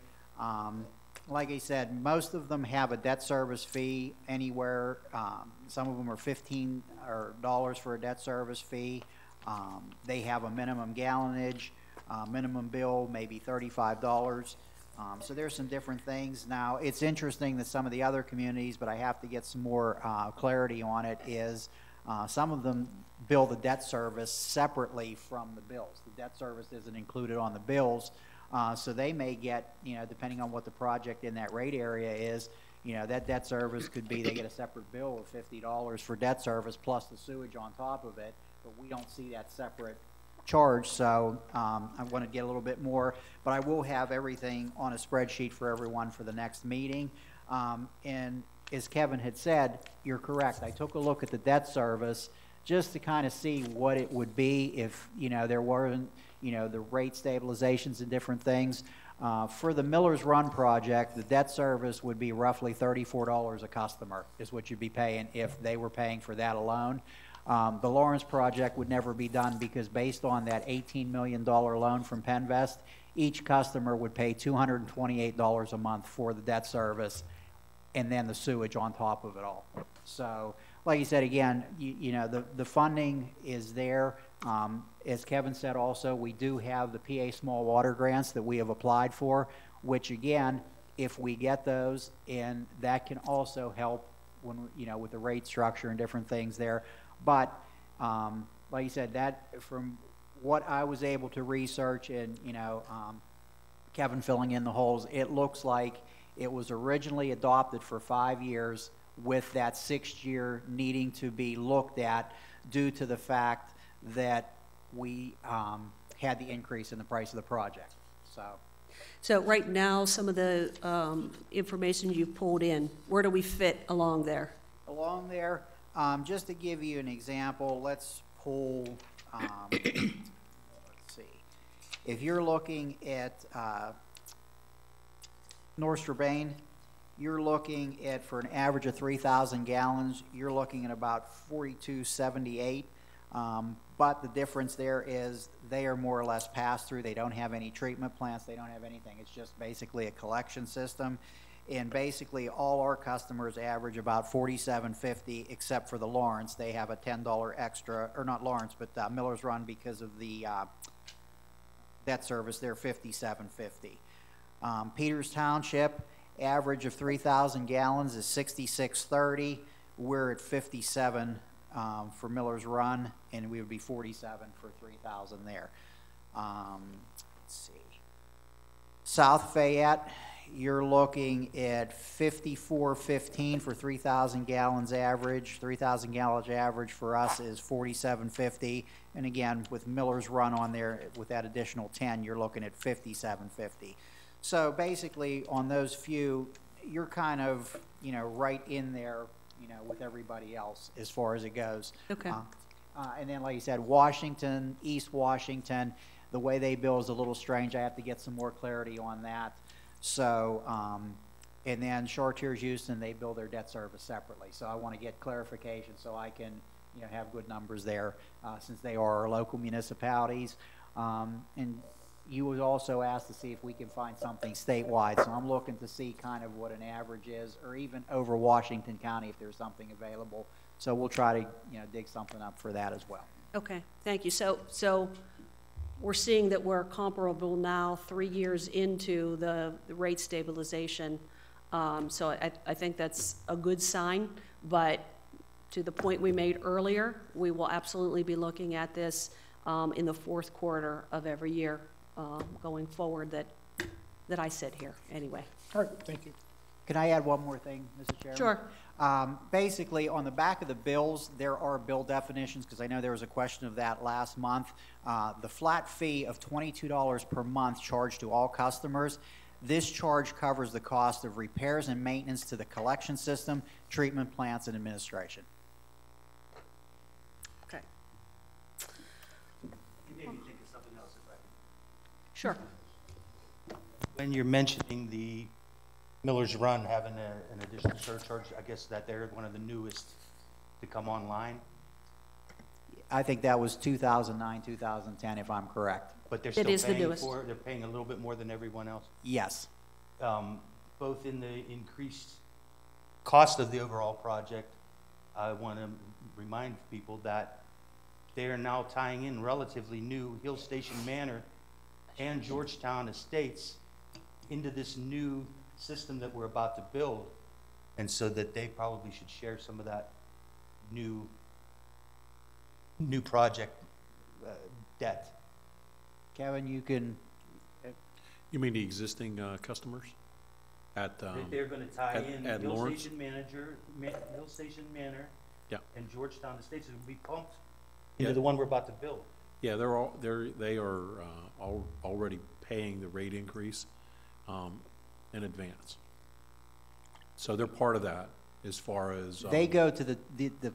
B: Like I said, most of them have a debt service fee anywhere. Some of them are $15 for a debt service fee. They have a minimum gallonage, minimum bill maybe $35. So there's some different things. Now, it's interesting that some of the other communities, but I have to get some more clarity on it, is some of them bill the debt service separately from the bills. The debt service isn't included on the bills. So they may get, depending on what the project in that rate area is, that debt service could be, they get a separate bill of $50 for debt service plus the sewage on top of it, but we don't see that separate charge. So I want to get a little bit more, but I will have everything on a spreadsheet for everyone for the next meeting. And as Kevin had said, you're correct. I took a look at the debt service just to kind of see what it would be if, there weren't, the rate stabilizations and different things. For the Miller's Run project, the debt service would be roughly $34 a customer is what you'd be paying if they were paying for that alone. The Lawrence project would never be done because based on that $18 million loan from Penvest, each customer would pay $228 a month for the debt service and then the sewage on top of it all. So, like you said, again, the funding is there. As Kevin said also, we do have the PA small water grants that we have applied for, which again, if we get those, and that can also help when, with the rate structure and different things there. But like you said, that from what I was able to research and, Kevin filling in the holes, it looks like it was originally adopted for 5 years with that 6th year needing to be looked at due to the fact that we had the increase in the price of the project. So
A: right now, some of the information you pulled in, where do we fit along there?
B: Along there, just to give you an example, let's pull, let's see. If you're looking at North Strabane, you're looking at, for an average of 3,000 gallons, you're looking at about $42.78. But the difference there is they are more or less pass-through. They don't have any treatment plants. They don't have anything. It's just basically a collection system. And basically all our customers average about $47.50, except for the Lawrence. They have a $10 extra, or not Lawrence, but Miller's Run because of the debt service, they're 5750. Peters Township, average of 3,000 gallons is 6630. We're at 57 for Miller's Run, and we would be 47 for 3,000 there. Let's see. South Fayette, you're looking at 5415 for 3,000 gallons average. 3,000 gallons average for us is 4750. And again, with Miller's Run on there, with that additional 10, you're looking at 5750. So basically, on those few, you're kind of, you know, right in there, you know, with everybody else as far as it goes.
A: Okay.
B: And then, like you said, Washington, East Washington, the way they bill is a little strange. I have to get some more clarity on that. So, and then Chartiers Houston, they bill their debt service separately. So I want to get clarification so I can, you know, have good numbers there, since they are our local municipalities. And you was also asked to see if we can find something statewide. So I'm looking to see kind of what an average is, or even over Washington County if there's something available. So we'll try to, you know, dig something up for that as well.
A: Okay, thank you. So we're seeing that we're comparable now 3 years into the rate stabilization. So I think that's a good sign, but to the point we made earlier, we will absolutely be looking at this in the fourth quarter of every year going forward that I sit here anyway.
H: All right, thank you.
B: Can I add one more thing, Mr. Chairman?
A: Sure.
B: Basically, on the back of the bills, there are bill definitions, because I know there was a question of that last month. The flat fee of $22 per month charged to all customers. This charge covers the cost of repairs and maintenance to the collection system, treatment plants, and administration.
A: Okay.
E: You made me think of something else, if I can.
A: Sure.
E: When you're mentioning the Miller's Run having an additional surcharge, I guess that they're one of the newest to come online,
B: I think that was 2009, 2010, if I'm correct.
E: but they're
A: It
E: still
A: is the
E: paying
A: newest.
E: for, they're paying a little bit more than everyone else.
B: Yes.
E: Both in the increased cost of the overall project, I want to remind people that they are now tying in relatively new Hill Station Manor and Georgetown Estates into this new system that we're about to build, and so that they probably should share some of that new project debt.
B: Kevin, you can,
G: You mean the existing customers at,
E: They're going to tie in
G: at
E: Hill
G: Lawrence?
E: Station Hill Station Manor
G: Yeah.
E: and Georgetown Estates will be pumped
G: Yeah.
E: into the one we're about to build.
G: Yeah, they are already paying the rate increase in advance. So they're part of that as far as.
B: they go to the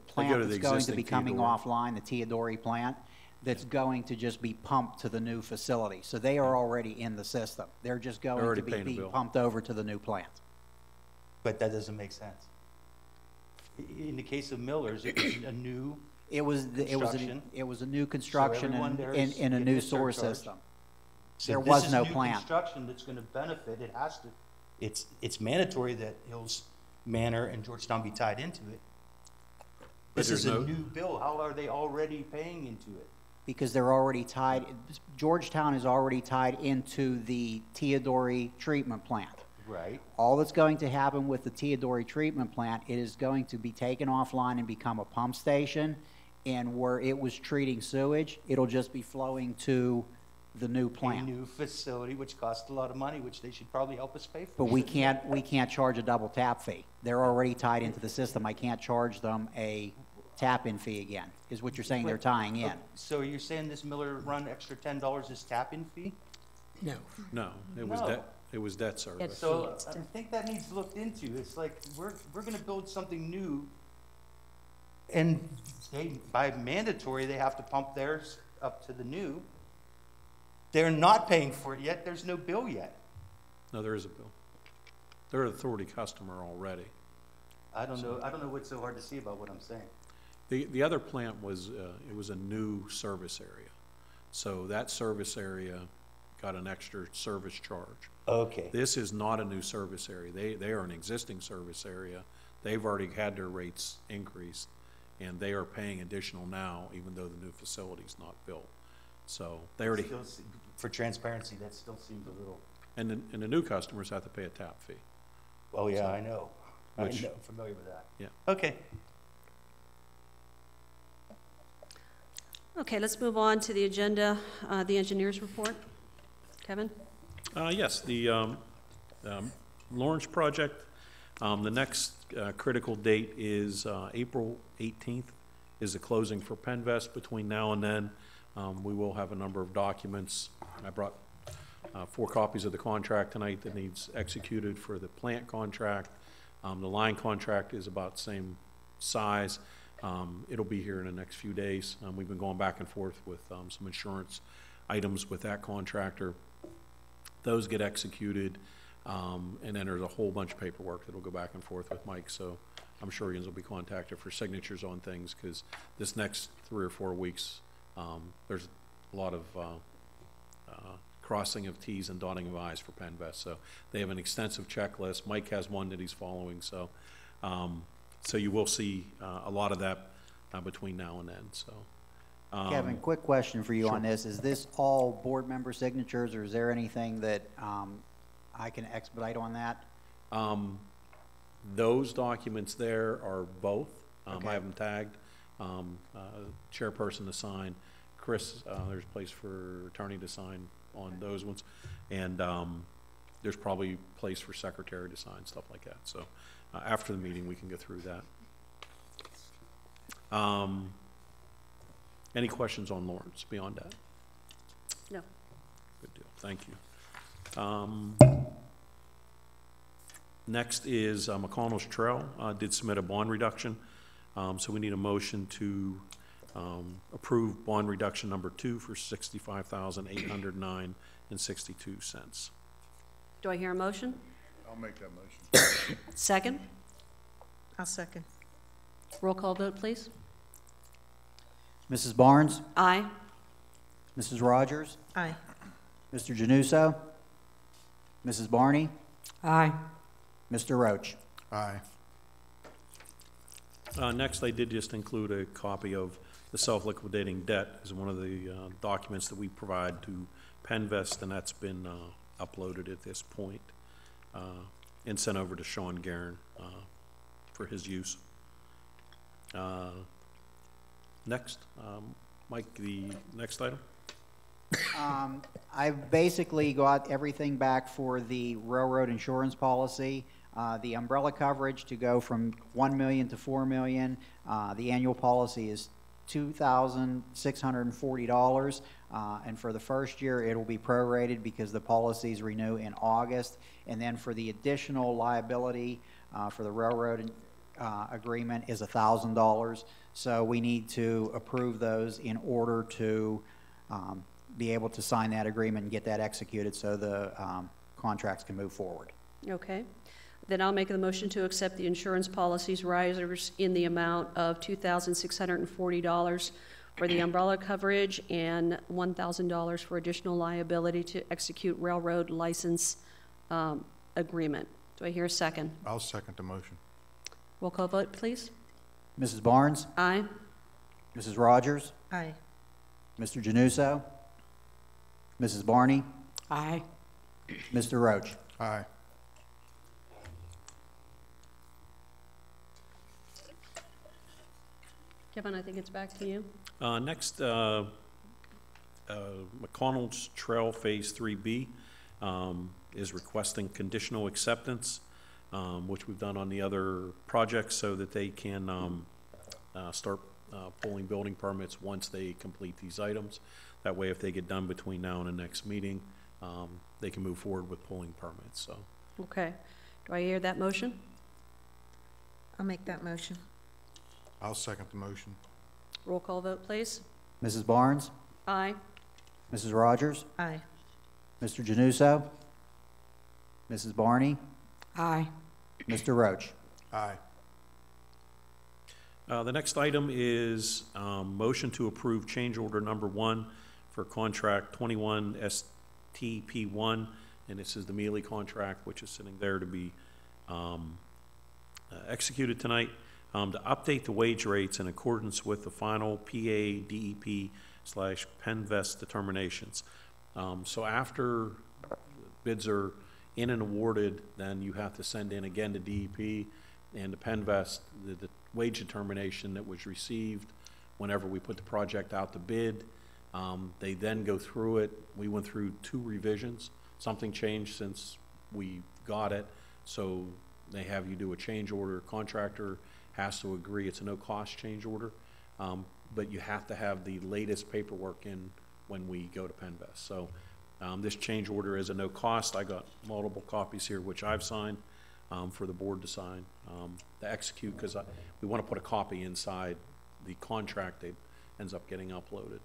B: plant
G: to the
B: that's going to
G: existing
B: be coming
G: Theodore.
B: offline, the Theodore plant, that's going to just be pumped to the new facility. So they are already in the system. They're just going
G: already
B: to be
G: paying the
B: being
G: bill.
B: pumped over to the new plant.
E: But that doesn't make sense. In the case of Miller's, it was a new,
B: It was
E: Construction.
B: it was a new construction
E: everyone
B: and
E: there
B: in
E: is
B: a
E: getting
B: new
E: a
B: sewer
E: surcharge.
B: system.
E: so
B: There
E: this
B: was
E: is
B: no
E: new
B: plant.
E: construction that's going to benefit. It has to, it's mandatory that Hills Manor and Georgetown be tied into it.
G: But
E: This is
G: there's
E: a
G: no-
E: new bill. How are they already paying into it?
B: Because they're already tied, Georgetown is already tied into the Theodore treatment plant.
E: Right.
B: All that's going to happen with the Theodore treatment plant, it is going to be taken offline and become a pump station, and where it was treating sewage, it'll just be flowing to the new
E: A
B: plant.
E: new facility, which costs a lot of money, which they should probably help us pay for.
B: But we can't charge a double tap fee. They're already tied into the system. I can't charge them a tap-in fee again, is what you're saying they're tying in.
E: So you're saying this Miller Run extra $10 is tap-in fee?
J: No.
G: No, it was
E: No.
G: debt, it was debt service.
E: So I think that needs looked into. It's like, we're gonna build something new, and by mandatory, they have to pump theirs up to the new. They're not paying for it yet. There's no bill yet.
G: No, there is a bill. They're an authority customer already.
E: I don't know what's so hard to see about what I'm saying.
G: The other plant was, it was a new service area. So that service area got an extra service charge.
E: Okay.
G: This is not a new service area. They are an existing service area. They've already had their rates increased, and they are paying additional now, even though the new facility's not built. So they already,
E: Still se- For transparency, that still seems a little,
G: and the new customers have to pay a tap fee.
E: oh, yeah, I know. I
G: Which-
E: know, familiar with that.
G: Yeah.
E: Okay.
A: Okay, let's move on to the agenda, the engineer's report. Kevin?
G: Yes, the Lawrence project, the next critical date is April 18th is the closing for Penvest. Between now and then, we will have a number of documents. I brought 4 copies of the contract tonight that needs executed for the plant contract. The line contract is about the same size. It'll be here in the next few days. We've been going back and forth with some insurance items with that contractor. Those get executed, and then there's a whole bunch of paperwork that'll go back and forth with Mike, so I'm sure you will be contacted for signatures on things, because this next 3 or 4 weeks, there's a lot of crossing of Ts and dotting of Is for Penvest, so they have an extensive checklist. Mike has one that he's following, so so you will see a lot of that between now and then, so.
B: Kevin, quick question for you on
G: sure.
B: this. Is this all board member signatures, or is there anything that I can expedite on that?
G: Those documents there are both.
B: Okay.
G: I have them tagged. Chairperson to sign. Chris, there's a place for attorney to sign on those ones. And there's probably a place for secretary to sign, stuff like that. So after the meeting, we can go through that. Any questions on Lawrence beyond that?
A: No.
G: Good deal, thank you. Next is McConnell's Trail, did submit a bond reduction, so we need a motion to approve bond reduction number 2 for $65,809.62.
A: Do I hear a motion?
D: I'll make that motion.
A: Second?
C: I'll second.
A: Roll call vote, please.
B: Mrs. Barnes?
A: Aye.
B: Mrs. Rogers?
C: Aye.
B: Mr. Januso? Mrs. Barney?
J: Aye.
B: Mr. Roach?
D: Aye.
G: Next, I did just include a copy of the self-liquidating debt as one of the documents that we provide to Penvest, and that's been uploaded at this point and sent over to Sean Guerin for his use. Next, Mike, the next item?
B: I've basically got everything back for the railroad insurance policy. The umbrella coverage to go from $1 million to $4 million. The annual policy is $2,640, and for the first year it will be prorated because the policies renew in August. And then for the additional liability for the railroad agreement is $1,000. So we need to approve those in order to be able to sign that agreement and get that executed so the contracts can move forward.
A: Okay. Then I'll make the motion to accept the insurance policies risers in the amount of $2,640 for the umbrella coverage and $1,000 for additional liability to execute railroad license agreement. Do I hear a second?
D: I'll second the motion.
A: Roll call vote, please.
B: Mrs. Barnes?
A: Aye.
B: Mrs. Rogers?
C: Aye.
B: Mr. Januso? Mrs. Barney?
J: Aye.
B: Mr. Roach?
D: Aye.
A: Kevin, I think it's back to you.
G: Next, McConnell's Trail Phase 3B is requesting conditional acceptance, which we've done on the other projects so that they can start pulling building permits once they complete these items. That way, if they get done between now and the next meeting, they can move forward with pulling permits, so.
A: Okay. Do I hear that motion?
C: I'll make that motion.
D: I'll second the motion.
A: Roll call vote, please.
B: Mrs. Barnes?
A: Aye.
B: Mrs. Rogers?
C: Aye.
B: Mr. Januso? Mrs. Barney?
J: Aye.
B: Mr. Roach?
D: Aye.
G: The next item is motion to approve change order number 1 for contract 21 STP1, and this is the Mealy contract, which is sitting there to be executed tonight, to update the wage rates in accordance with the final PA DEP /Penvest determinations. So after bids are in and awarded, then you have to send in again to DEP and to Penvest the wage determination that was received whenever we put the project out to bid. They then go through it. We went through 2 revisions. Something changed since we got it, so they have you do a change order. Contractor has to agree. It's a no-cost change order, but you have to have the latest paperwork in when we go to Penvest. So this change order is a no cost. I got multiple copies here, which I've signed for the board to sign, to execute, because we want to put a copy inside the contract that ends up getting uploaded,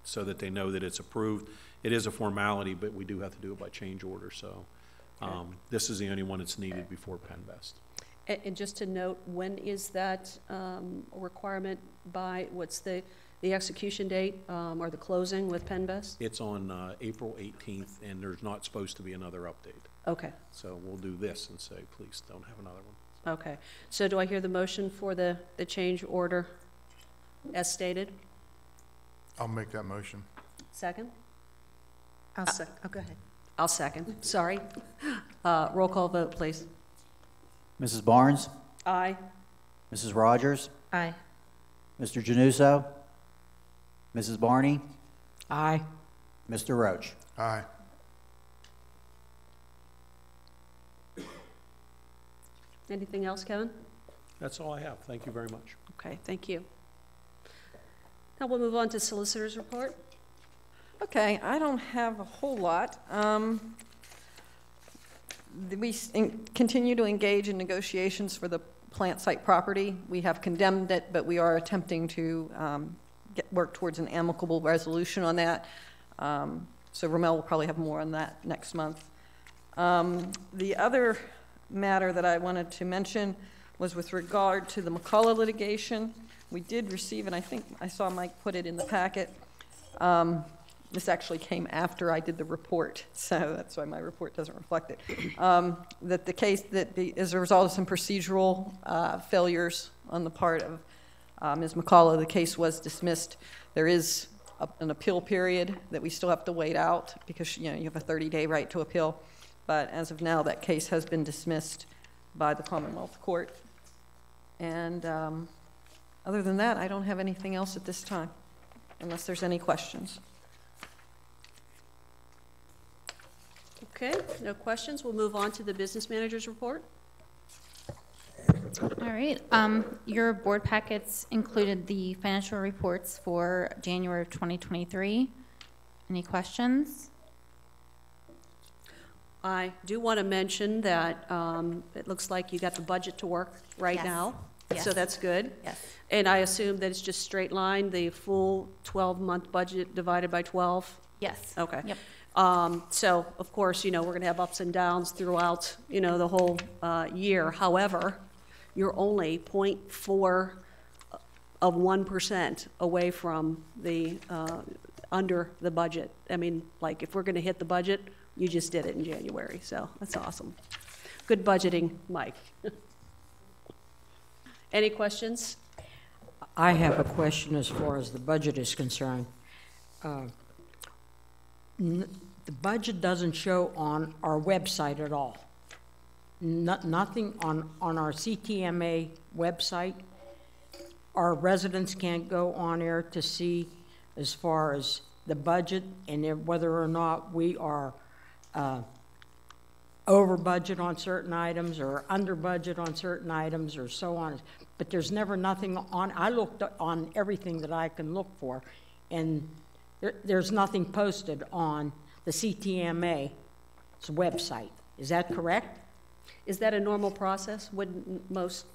G: so that they know that it's approved. It is a formality, but we do have to do it by change order, so this is the only one that's needed before Penvest.
A: And just to note, when is that requirement by, what's the execution date or the closing with Penvest?
G: It's on April 18th, and there's not supposed to be another update.
A: Okay.
G: So we'll do this and say, please don't have another one.
A: Okay. So do I hear the motion for the change order as stated?
D: I'll make that motion.
A: Second?
C: Oh, go ahead.
A: I'll second. Sorry. Roll call vote, please.
B: Mrs. Barnes?
A: Aye.
B: Mrs. Rogers?
C: Aye.
B: Mr. Januso? Mrs. Barney?
J: Aye.
B: Mr. Roach?
D: Aye.
A: Anything else, Kevin?
G: That's all I have. Thank you very much.
A: Okay, thank you. Now we'll move on to solicitor's report.
K: Okay, I don't have a whole lot. We continue to engage in negotiations for the plant site property. We have condemned it, but we are attempting to work towards an amicable resolution on that. So Rommel will probably have more on that next month. The other matter that I wanted to mention was with regard to the McCullough litigation. We did receive, and I think I saw Mike put it in the packet. This actually came after I did the report, so that's why my report doesn't reflect it. That the case that as a result of some procedural failures on the part of Ms. McCullough, the case was dismissed. There is an appeal period that we still have to wait out because you have a 30-day right to appeal. But as of now, that case has been dismissed by the Commonwealth Court. And other than that, I don't have anything else at this time, unless there's any questions.
A: Okay, no questions. We'll move on to the business manager's report.
L: All right. Your board packets included the financial reports for January of 2023. Any questions?
A: I do want to mention that it looks like you got the budget to work right
L: Yes.
A: now.
L: Yes.
A: So that's good.
L: Yes.
A: And I assume that it's just straight line, the full 12-month budget divided by 12?
L: Yes.
A: Okay.
L: Yep.
A: So, of course, we're going to have ups and downs throughout, the whole year. However, you're only 0.4 of 1% away from the, under the budget. I mean, like, if we're going to hit the budget, you just did it in January, so that's awesome. Good budgeting, Mike. Any questions?
J: I have a question as far as the budget is concerned. The budget doesn't show on our website at all. Nothing on our CTMA website. Our residents can't go on there to see as far as the budget and whether or not we are over budget on certain items or under budget on certain items or so on. But there's never nothing on, I looked on everything that I can look for, and there's nothing posted on the CTMA's website. Is that correct?
A: Is that a normal process? Wouldn't most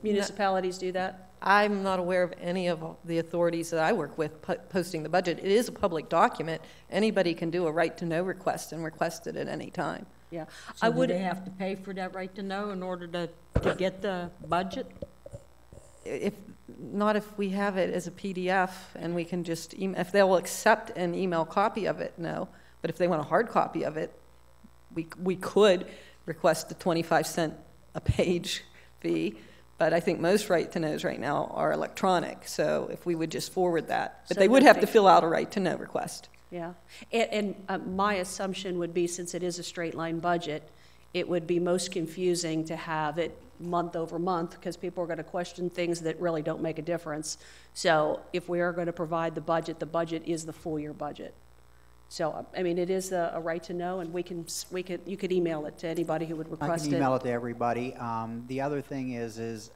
A: municipalities do that?
K: I'm not aware of any of the authorities that I work with posting the budget. It is a public document. Anybody can do a right-to-know request and request it at any time.
A: Yeah.
J: So do they have to pay for that right to know in order to get the budget?
K: If we have it as a PDF and we can just email, if they'll accept an email copy of it, no. But if they want a hard copy of it, we could request the 25-cent a page fee. But I think most right-to-knows right now are electronic, so if we would just forward that. But
A: So
K: they would
A: that
K: have
A: they-
K: to fill out a right-to-know request.
A: Yeah, and my assumption would be, since it is a straight line budget, it would be most confusing to have it month over month, because people are going to question things that really don't make a difference. So if we are going to provide the budget is the full year budget. So, I mean, it is a right to know, and you could email it to anybody who would
B: I
A: request it.
B: can email it to everybody. The other thing is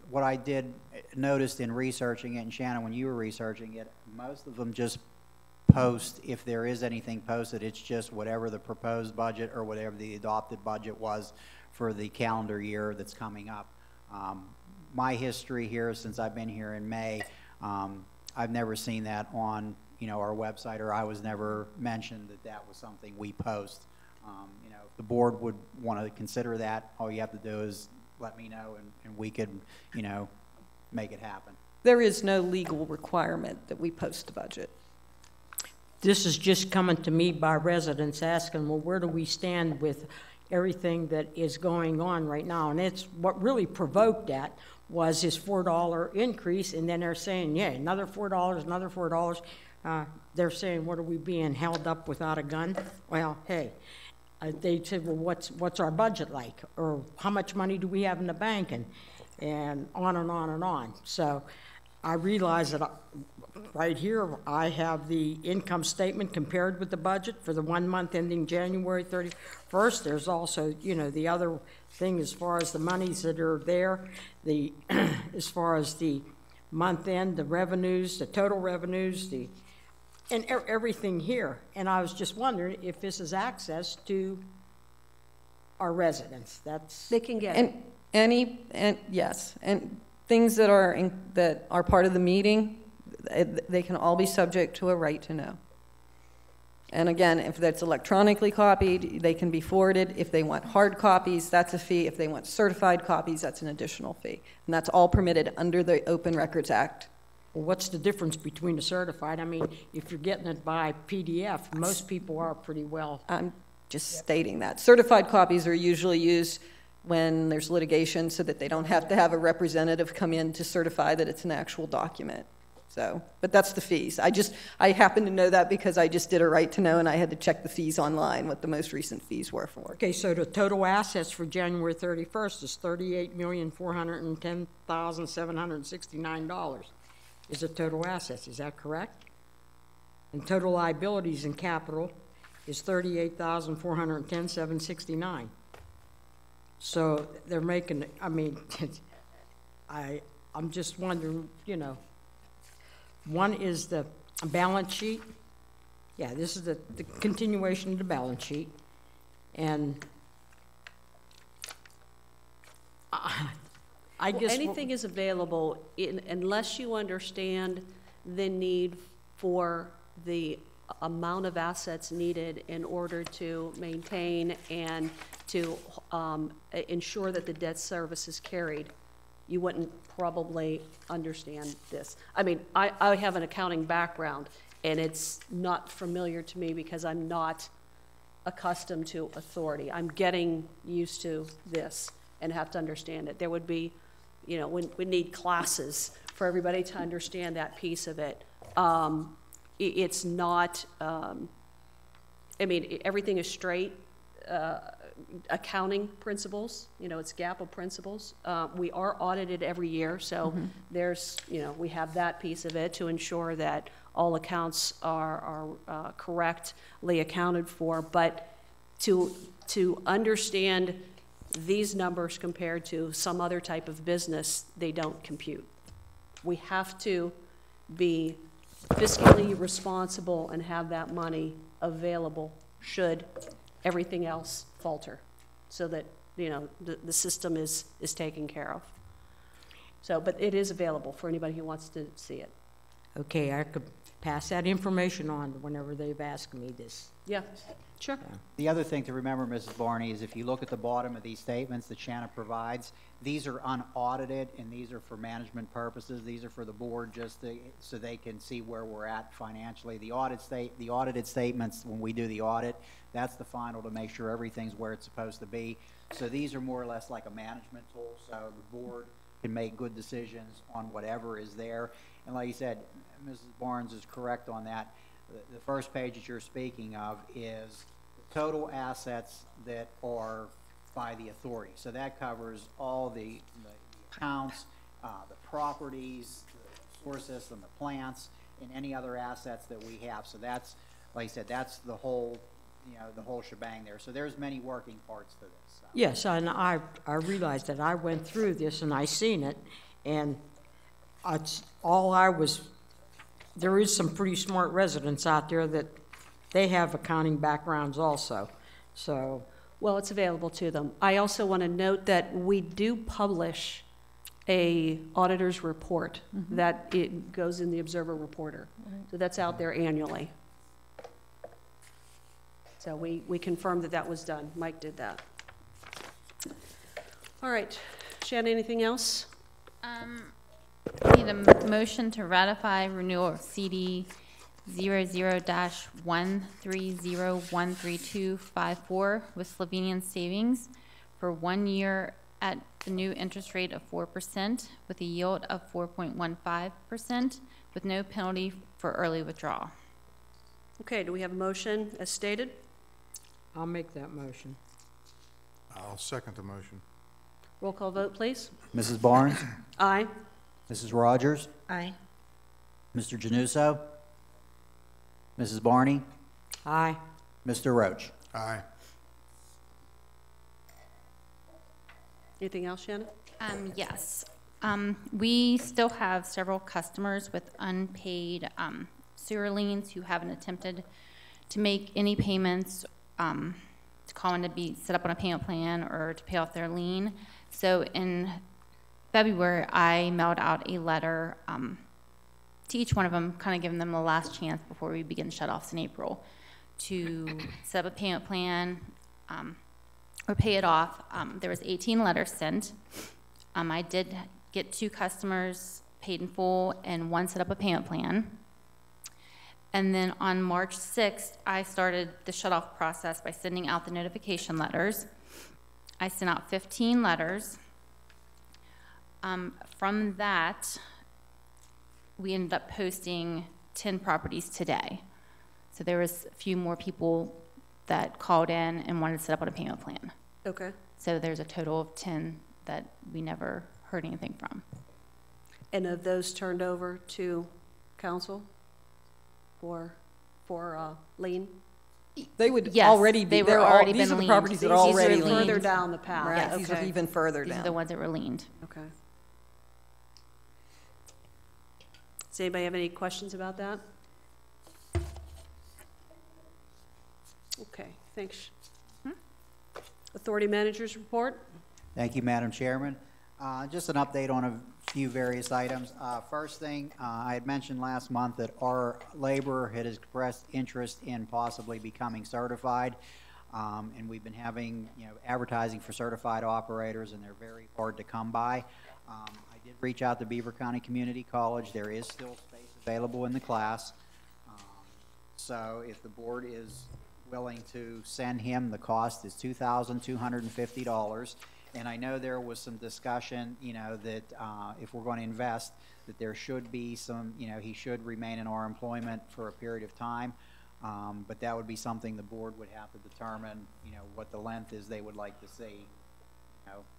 B: what I did noticed in researching it, and Shannon, when you were researching it, most of them just post, if there is anything posted, it's just whatever the proposed budget or whatever the adopted budget was for the calendar year that's coming up. My history here, since I've been here in May, I've never seen that on our website, or I was never mentioned that was something we post. If the board would want to consider that, all you have to do is let me know, and we could make it happen.
K: There is no legal requirement that we post the budget.
J: This is just coming to me by residents asking, well, where do we stand with everything that is going on right now? And it's what really provoked that was this $4 increase, and then they're saying, yeah, another $4, another $4. They're saying, what, are we being held up without a gun? Well, hey, they said, well, what's our budget like? Or how much money do we have in the bank? And on and on and on. So I realize that right here, I have the income statement compared with the budget for the 1 month ending January 31st. There's also, the other thing as far as the monies that are there, as far as the month end, the revenues, the total revenues, and everything here. And I was just wondering if this is access to our residents.
A: They can get it.
K: Yes, and things that are part of the meeting, they can all be subject to a right to know. And again, if that's electronically copied, they can be forwarded. If they want hard copies, that's a fee. If they want certified copies, that's an additional fee. And that's all permitted under the Open Records Act.
J: Well, what's the difference between a certified? I mean, if you're getting it by PDF, most people are pretty well.
K: I'm just stating that. Certified copies are usually used when there's litigation so that they don't have to have a representative come in to certify that it's an actual document. So, but that's the fees. I happen to know that because I just did a right to know, and I had to check the fees online, what the most recent fees were for.
J: Okay, so the total assets for January 31st is $38,410,769 is the total assets. Is that correct? And total liabilities in capital is $38,410,769. So they're making, I mean, I'm just wondering, one is the balance sheet. Yeah, this is the continuation of the balance sheet. And I guess
A: anything is available unless you understand the need for the amount of assets needed in order to maintain and to ensure that the debt service is carried. You wouldn't probably understand this. I mean, I have an accounting background, and it's not familiar to me because I'm not accustomed to authority. I'm getting used to this and have to understand it. There would be, we need classes for everybody to understand that piece of it. It's not, I mean, everything is straight. Accounting principles, it's GAAP principles. We are audited every year, so there's, we have that piece of it to ensure that all accounts are correctly accounted for. But to understand these numbers compared to some other type of business, they don't compute. We have to be fiscally responsible and have that money available should everything else falter, so that the system is taken care of. So, but it is available for anybody who wants to see it.
J: Okay, I could pass that information on whenever they've asked me this.
A: Yeah, sure.
B: The other thing to remember, Mrs. Barney, is if you look at the bottom of these statements that Shanna provides, these are unaudited, and these are for management purposes. These are for the board so they can see where we're at financially. The audited statements, when we do the audit, that's the final to make sure everything's where it's supposed to be. So these are more or less like a management tool. So the board can make good decisions on whatever is there. And like you said, Mrs. Barnes is correct on that. The first page that you're speaking of is the total assets that are by the authority. So that covers all the accounts, the properties, the sewer system, the plants, and any other assets that we have. So that's, like I said, that's the whole, the whole shebang there. So there's many working parts to this. So.
J: Yes, and I realized that I went through this and I seen it, and there is some pretty smart residents out there that they have accounting backgrounds also, so.
A: Well, it's available to them. I also want to note that we do publish a auditor's report that it goes in the Observer Reporter. So that's out there annually. So we confirmed that that was done. Mike did that. All right. Shannon, anything else?
L: Need a motion to ratify renewal of CD 00-1301324 with Slovenian Savings for 1 year at the new interest rate of 4% with a yield of 4.15% with no penalty for early withdrawal.
A: Okay, do we have a motion as stated?
J: I'll make that motion.
D: I'll second the motion.
A: Roll call vote, please.
B: Mrs. Barnes?
A: Aye.
B: Mrs. Rogers?
C: Aye.
B: Mr. Januso? Mrs. Barney?
J: Aye.
B: Mr. Roach?
D: Aye.
A: Anything else, Shannon?
L: Yes. We still have several customers with unpaid sewer liens who haven't attempted to make any payments to call in to be set up on a payment plan or to pay off their lien. So in February, I mailed out a letter to each one of them, kind of giving them the last chance before we begin shut-offs in April to set up a payment plan or pay it off. There was 18 letters sent. I did get 2 customers paid in full and 1 set up a payment plan. And then on March 6th, I started the shut-off process by sending out the notification letters. I sent out 15 letters. From that, we ended up posting 10 properties today. So there was a few more people that called in and wanted to set up on a payment plan.
A: Okay.
L: So there's a total of 10 that we never heard anything from.
A: And of those turned over to council for lien?
K: They would
L: Yes,
K: already be,
L: they were
K: they're all,
L: already
K: these
L: been
K: are the
L: liened.
K: properties that are
L: These are
K: already
L: liened.
A: Further
K: liened.
A: down the path.
K: Right, these are
A: Okay.
K: even further
L: These are the
K: down.
L: ones that were leaned.
A: Okay. Does anybody have any questions about that? Okay, thanks. Authority managers report?
B: Thank you, Madam Chairman. Just an update on a few various items. First thing, I had mentioned last month that our laborer had expressed interest in possibly becoming certified. And we've been having, advertising for certified operators, and they're very hard to come by. I did reach out to Beaver County Community College. There is still space available in the class. So if the board is willing to send him, the cost is $2,250. And I know there was some discussion, that if we're going to invest, that there should be some, he should remain in our employment for a period of time. But that would be something the board would have to determine, what the length is they would like to see,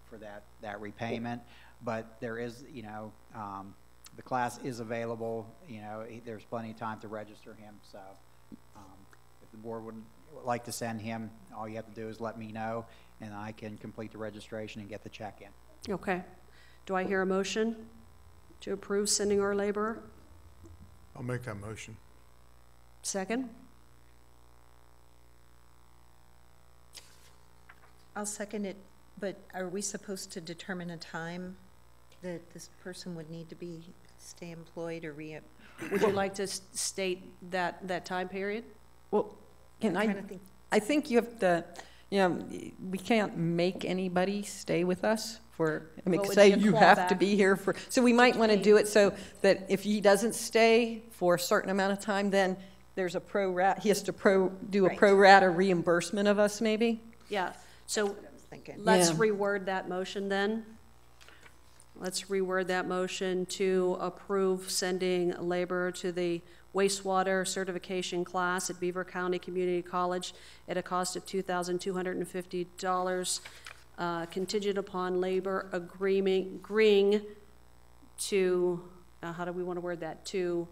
B: for that repayment. But there is, the class is available, there's plenty of time to register him. So if the board would like to send him, all you have to do is let me know, and I can complete the registration and get the check in.
A: Okay. Do I hear a motion to approve sending our laborer?
D: I'll make that motion.
A: Second?
C: I'll second it, but are we supposed to determine a time that this person would need to stay employed or
A: Would you like to state that time period?
K: Well, I think you have to, we can't make anybody stay with us for,
A: What would
K: say
A: be a
K: you have to
A: clawback?
K: be here for, so we might want to do it so that if he doesn't stay for a certain amount of time, then there's a he has to do a
C: Right.
K: pro rata reimbursement of us, maybe?
A: Yeah, so
C: thinking?
A: let's
K: Yeah.
A: reword that motion then. let's reword that motion to approve sending labor to the wastewater certification class at Beaver County Community College at a cost of $2,250, contingent upon labor agreeing to, how do we want to word that, to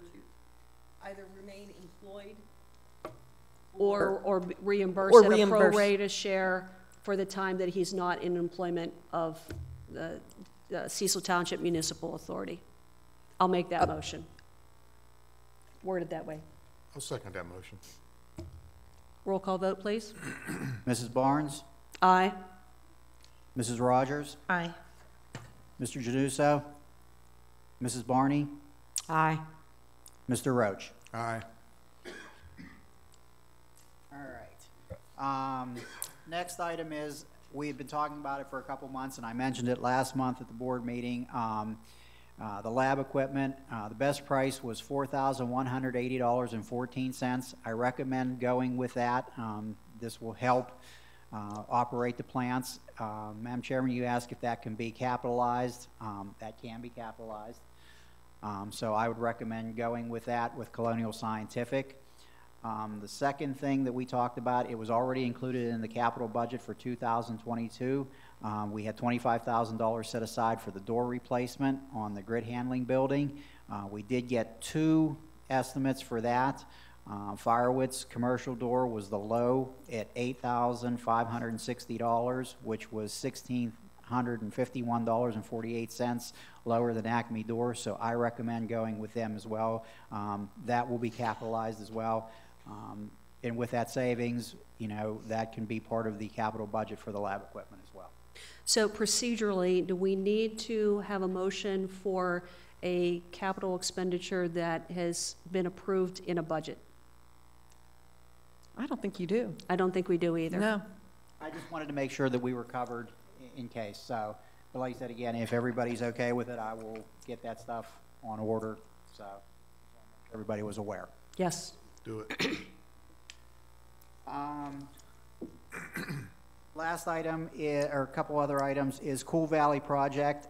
K: Either remain employed
A: or reimburse
K: or
A: at a
K: reimburse.
A: pro rata share for the time that he's not in employment of the Cecil Township Municipal Authority. I'll make that motion. Worded that way.
D: I'll second that motion.
A: Roll call vote, please.
B: Mrs. Barnes?
A: Aye.
B: Mrs. Rogers?
C: Aye.
B: Mr. Januso? Mrs. Barney?
J: Aye.
B: Mr. Roach?
D: Aye.
B: All right. Next item is, we've been talking about it for a couple months, and I mentioned it last month at the board meeting. The lab equipment, the best price was $4,180.14. I recommend going with that. This will help operate the plants. Madam Chairman, you asked if that can be capitalized. That can be capitalized. So I would recommend going with that with Colonial Scientific. The second thing that we talked about, it was already included in the capital budget for 2022. We had $25,000 set aside for the door replacement on the grid handling building. We did get 2 estimates for that. Firewood's commercial door was the low at $8,560, which was $1,651.48 lower than Acme Door, so I recommend going with them as well. That will be capitalized as well. And with that savings, you know, that can be part of the capital budget for the lab equipment as well.
A: So procedurally, do we need to have a motion for a capital expenditure that has been approved in a budget?
K: I don't think you do.
A: I don't think we do either.
K: No.
B: I just wanted to make sure that we were covered in case. So, but like I said, again, if everybody's okay with it, I will get that stuff on order. So everybody was aware.
A: Yes.
D: Do it.
B: Last item is, or a couple other items, is Cool Valley Project.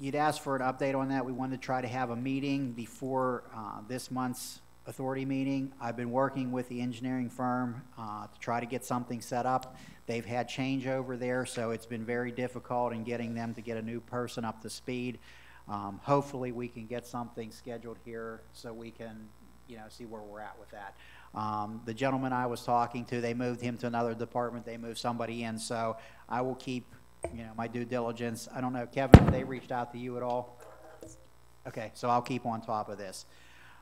B: You'd asked for an update on that. We wanted to try to have a meeting before this month's authority meeting. I've been working with the engineering firm to try to get something set up. They've had changeover there, so it's been very difficult in getting them to get a new person up to speed. Hopefully we can get something scheduled here so we can, you know, see where we're at with that. The gentleman I was talking to, they moved him to another department. They moved somebody in, so I will keep, you know, my due diligence. I don't know, Kevin, have they reached out to you at all? Okay, so I'll keep on top of this.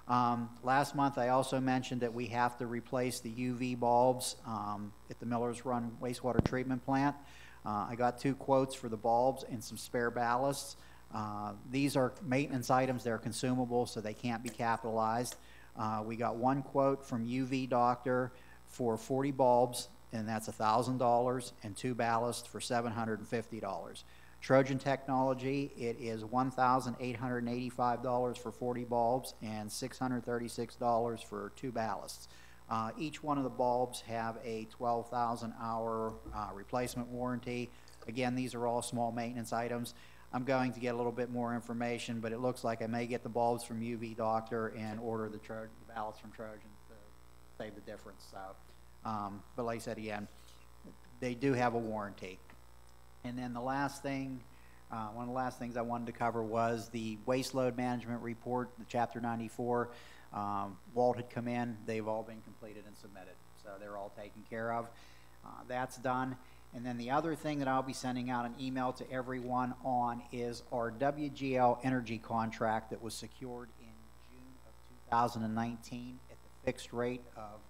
B: Last month, I also mentioned that we have to replace the UV bulbs at the Miller's Run wastewater treatment plant. I got 2 quotes for the bulbs and some spare ballasts. These are maintenance items. They're consumable, so they can't be capitalized. We got 1 quote from UV Doctor for 40 bulbs, and that's $1,000, and 2 ballasts for $750. Trojan Technology, it is $1,885 for 40 bulbs and $636 for 2 ballasts. Each one of the bulbs have a 12,000 hour replacement warranty. Again, these are all small maintenance items. I'm going to get a little bit more information, but it looks like I may get the bulbs from UV Doctor and order the ballasts from Trojan to save the difference. So, but like I said again, they do have a warranty. And then the last thing, one of the last things I wanted to cover was the waste load management report, the Chapter 94. Walt had come in. They've all been completed and submitted. So they're all taken care of. That's done. And then the other thing that I'll be sending out an email to everyone on is our WGL energy contract that was secured in June of 2019 at the fixed rate of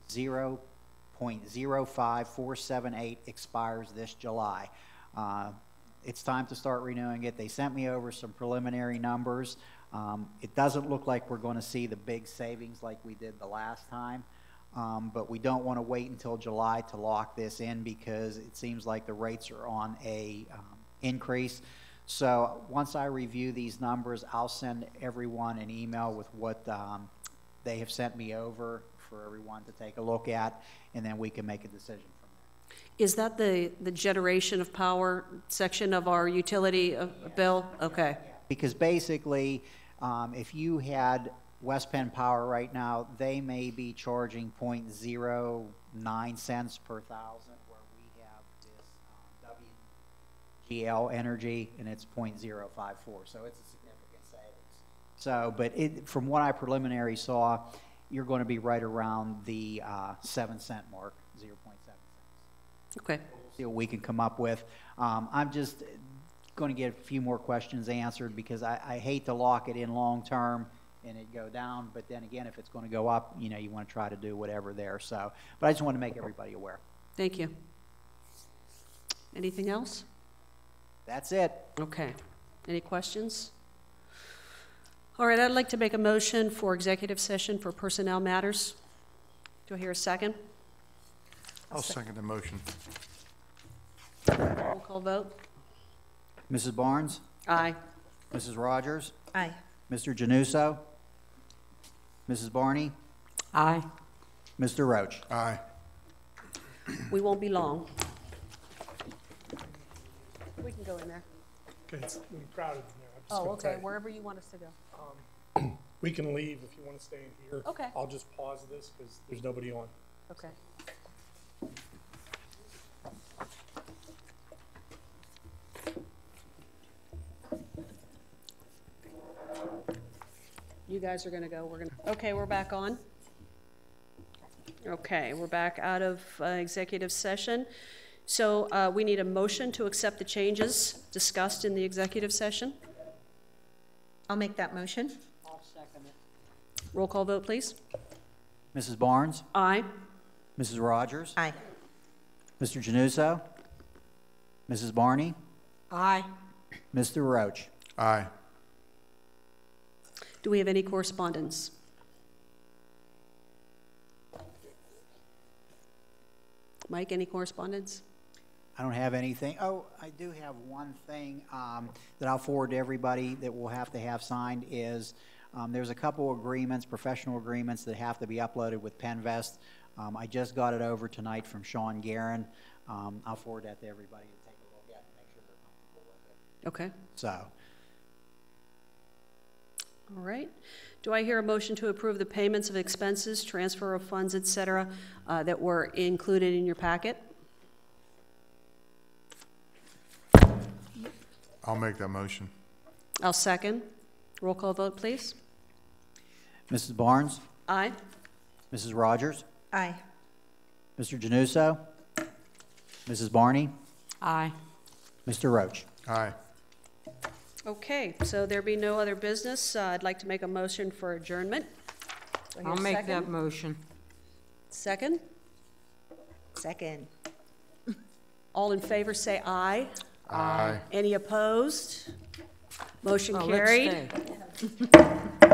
B: 0.05478, expires this July. It's time to start renewing it. They sent me over some preliminary numbers. It doesn't look like we're going to see the big savings like we did the last time, but we don't want to wait until July to lock this in because it seems like the rates are on a increase. So once I review these numbers, I'll send everyone an email with what they have sent me over for everyone to take a look at, and then we can make a decision from
A: Is that the generation of power section of our utility bill? Okay.
B: Because basically, if you had West Penn Power right now, they may be charging 0.09 cents per thousand, where we have this WGL Energy, and it's 0.054, so it's a significant savings. So, but from what I preliminary saw, you're going to be right around the 7-cent mark, 0.7 cents.
A: Okay.
B: See what we can come up with. I'm just going to get a few more questions answered, because I hate to lock it in long term and it go down, but then again, if it's going to go up, you know, you want to try to do whatever there. So, but I just want to make everybody aware.
A: Thank you. Anything else?
B: That's it.
A: Okay. Any questions? All right, I'd like to make a motion for executive session for personnel matters. Do I hear a second?
D: I'll second the motion.
A: Roll call vote.
B: Mrs. Barnes?
A: Aye.
B: Mrs. Rogers?
C: Aye.
B: Mr. Januso? Mrs. Barney?
J: Aye.
B: Mr. Roach?
D: Aye.
A: We won't be long. We can go in there.
H: Okay, I'm proud of you there. I'm just
A: Oh,
H: gonna
A: okay,
H: tell you.
A: wherever you want us to go.
H: We can leave if you want to stay in here.
A: Okay.
H: I'll just pause this because there's nobody on.
A: Okay. You guys are gonna go, okay, we're back on. Okay, we're back out of executive session. So we need a motion to accept the changes discussed in the executive session.
C: I'll make that motion.
A: Roll call vote, please.
B: Mrs. Barnes?
A: Aye.
B: Mrs. Rogers?
C: Aye.
B: Mr. Januso? Mrs. Barney?
J: Aye.
B: Mr. Roach?
D: Aye.
A: Do we have any correspondence? Mike, any correspondence?
B: I don't have anything. Oh, I do have one thing that I'll forward to everybody that we'll have to have signed is there's a couple agreements, professional agreements, that have to be uploaded with Penvest. I just got it over tonight from Sean Guerin. I'll forward that to everybody to take a look at and make sure they're comfortable with it.
A: Okay.
B: So,
A: All right. Do I hear a motion to approve the payments of expenses, transfer of funds, et cetera, that were included in your packet?
D: I'll make that motion.
A: I'll second. Roll call vote, please.
B: Mrs. Barnes?
A: Aye.
B: Mrs. Rogers?
C: Aye.
B: Mr. Januso? Mrs. Barney?
J: Aye.
B: Mr. Roach?
D: Aye.
A: Okay, so there be no other business. I'd like to make a motion for adjournment. Do I hear a
J: I'll make
A: second?
J: that motion.
A: Second?
C: Second.
A: All in favor, say aye.
D: Aye.
A: Any opposed? Motion
J: Oh, let's
A: carried.
J: stay.